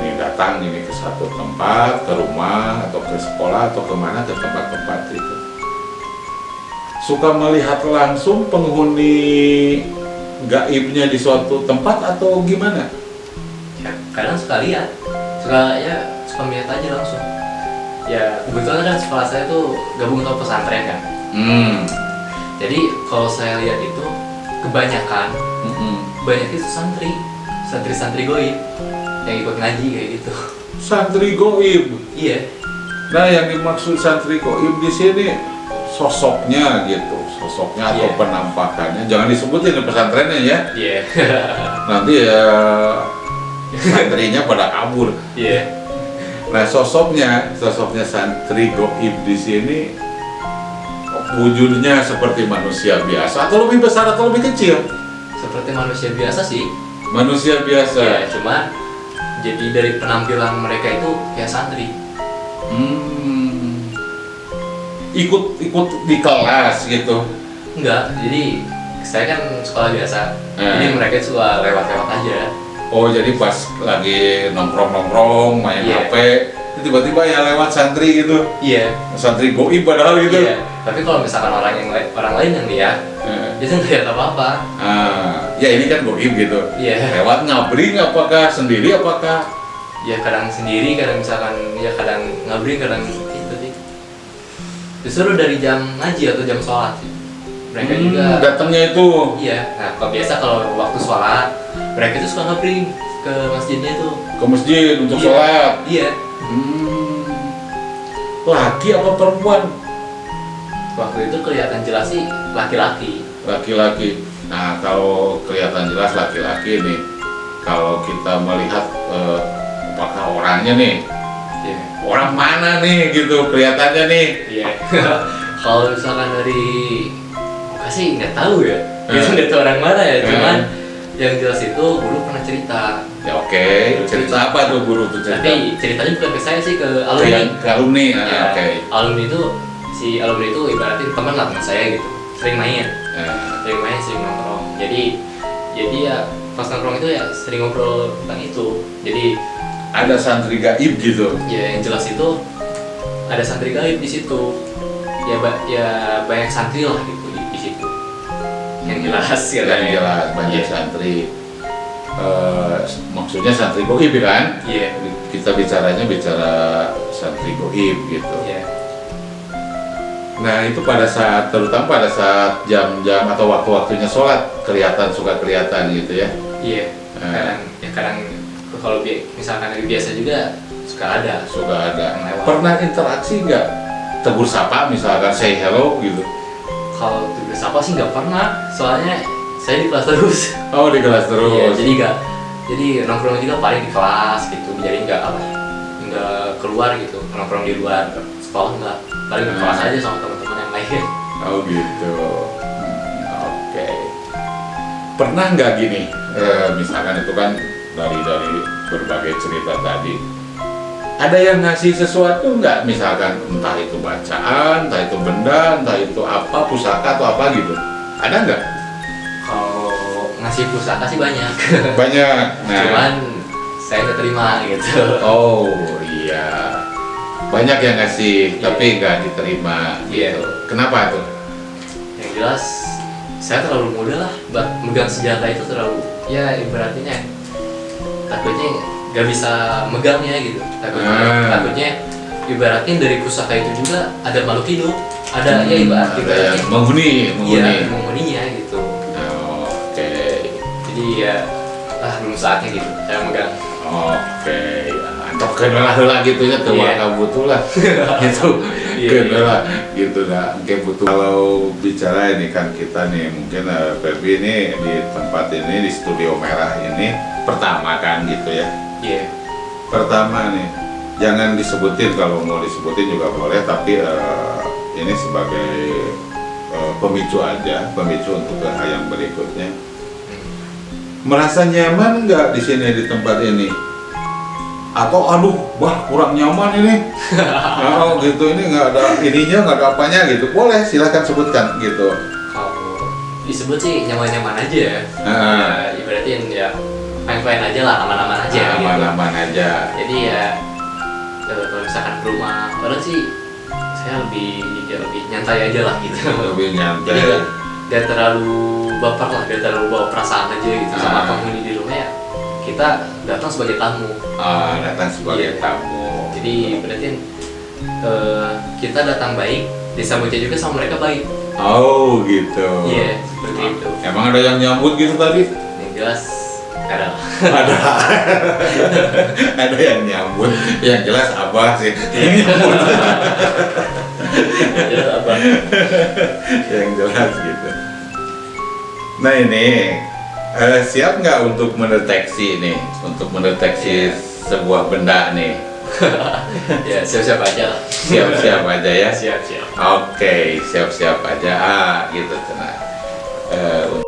ini datang ini ke satu tempat, ke rumah atau ke sekolah atau kemana, ke tempat-tempat itu suka melihat langsung penghuni gaibnya di suatu tempat atau gimana? Ya, kadang suka lihat, suka melihat aja langsung. Ya kebetulan kan sekolah saya tuh gabung sama pesantren kan. Jadi kalau saya lihat itu kebanyakan banyak itu santri goib yang ikut ngaji kayak gitu. Santri goib? Iya. Nah, yang dimaksud santri goib di sini sosoknya gitu, sosoknya atau Iya. penampakannya. Jangan disebutin di pesantrennya ya. Iya. Nanti ya santrinya pada kabur. Iya. Nah, sosoknya santri goib di sini wujudnya seperti manusia biasa atau lebih besar atau lebih kecil? Seperti manusia biasa sih. Manusia biasa. Ya, cuma jadi dari penampilan mereka itu kayak santri. Ikut di kelas gitu. Enggak, jadi saya kan sekolah biasa. Jadi mereka suka lewat-lewat aja. Oh, jadi pas lagi nongkrong main Iya. HP, tiba-tiba ya lewat santri gitu. Iya. Santri goib padahal gitu. Iya. Tapi kalau misalkan orang lain yang lihat, itu nggak lihat apa-apa. Ya ini kan goib gitu. Iya. Lewat ngabring apakah sendiri apakah? Ya kadang sendiri, kadang misalkan ya kadang ngabring, kadang itu sih. Justru dari jam ngaji atau jam sholat sih. Mereka juga Datangnya itu. iya. Nah, kalau biasa kalau waktu sholat, mereka itu suka ngabring ke masjidnya itu. Ke masjid untuk Iya. sholat. Iya. Laki apa perempuan? Waktu itu kelihatan jelas sih laki-laki. Laki-laki. Nah, kalau kelihatan jelas laki-laki nih, kalau kita melihat apakah orangnya nih, Iya. orang mana nih gitu kelihatannya nih. Iya. Kalau misalkan dari muka sih nggak tahu ya. Kita nggak tahu orang mana ya. Cuman yang jelas itu guru pernah cerita. Ya oke, cerita apa tuh guru tuh cerita? Tapi ceritanya bukan ke saya sih, ke Ke alumni. yang ke alumni. Nah, Ya, oke. alumni itu si alumni itu ibaratnya teman lah teman saya gitu. Sering main, sering nongkrong. Jadi ya pas nongkrong itu ya sering ngobrol tentang itu. Jadi Ada santri gaib gitu. ya yang jelas itu ada santri gaib di situ. Ya banyak santri lah gitu di situ. Yang jelas Yang katanya. jelas banyak Iya. santri. Maksudnya santri goib kan? Iya. Kita bicara santri goib gitu. Iya. Nah itu terutama pada saat jam-jam atau waktu-waktunya sholat suka kelihatan gitu ya. Iya. Kadang kalau misalkan hari biasa juga suka ada. Suka ada. Yang lewat. Pernah interaksi nggak? Tegur sapa misalkan say hello gitu. Kalau tugas apa sih nggak pernah, soalnya saya di kelas terus. Oh di kelas terus. Iya, jadi nongkrong juga paling di kelas gitu, jadi nggak keluar gitu, nongkrong di luar sekolah nggak, paling di kelas aja sama teman-teman yang lain. Oh gitu. Oke. Pernah nggak gini? Misalkan itu kan dari berbagai cerita tadi. Ada yang ngasih sesuatu nggak? Misalkan entah itu bacaan, entah itu benda, entah itu apa, pusaka atau apa gitu. Ada nggak? Kalau ngasih pusaka sih banyak, Banyak. Nah. cuman saya nggak terima gitu. Oh iya. Banyak yang ngasih, Iya. tapi nggak diterima Iya. gitu. Kenapa tuh? Yang jelas saya terlalu muda lah, megang senjata itu terlalu, ya ibaratnya takutnya nggak bisa megangnya gitu, takutnya ibaratnya dari pusaka itu juga ada makhluk hidup, ada ya Ada ibaratnya yang menghuni. iya menghuninya gitu. Oke. Jadi ya belum saatnya gitu saya megang. Oke. Antok kenal lah gitu ya tuh Iya. kamu butuh lah. Gitu. Iya, Kenal lah gitu nah. Mungkin butuh. Kalau bicara ini kan kita nih mungkin Feby ini di tempat ini di Studio Merah ini pertama kan gitu ya. Iya. Pertama nih, jangan disebutin, kalau mau disebutin juga boleh, tapi ini sebagai pemicu aja, pemicu untuk ke hal yang berikutnya. Merasa nyaman nggak di sini di tempat ini? Atau aduh, wah kurang nyaman ini? Oh gitu, ini nggak ada ininya, nggak ada apanya gitu. Boleh, silahkan sebutkan gitu. Kalau disebut sih nyaman-nyaman aja ya. Nah. Ya, ibaratnya ya fine-fine aja lah, aman-aman aja gitu. Aman-aman aja. Jadi ya kalau misalkan ke rumah orang sih saya lebih nyantai aja lah gitu. Lebih nyantai. Jadi gak terlalu baper lah, gak terlalu bawa perasaan aja gitu sama penghuni di rumah ya. Kita datang sebagai tamu. Datang sebagai Iya. tamu. Jadi berarti kita datang baik, disambutnya juga sama mereka baik. Oh gitu. Iya, seperti itu. Emang ada yang nyambut gitu tadi? Yang jelas Ada. Ada. Ada yang nyambut. Yang jelas Abah sih yang nyambut. Jelas Abah. Yang jelas gitu. Nah ini siap nggak untuk mendeteksi nih, untuk mendeteksi sebuah benda nih? Ya siap-siap aja lah. Siap-siap aja ya. Siap-siap. Oke, siap-siap aja. Gitu tenang.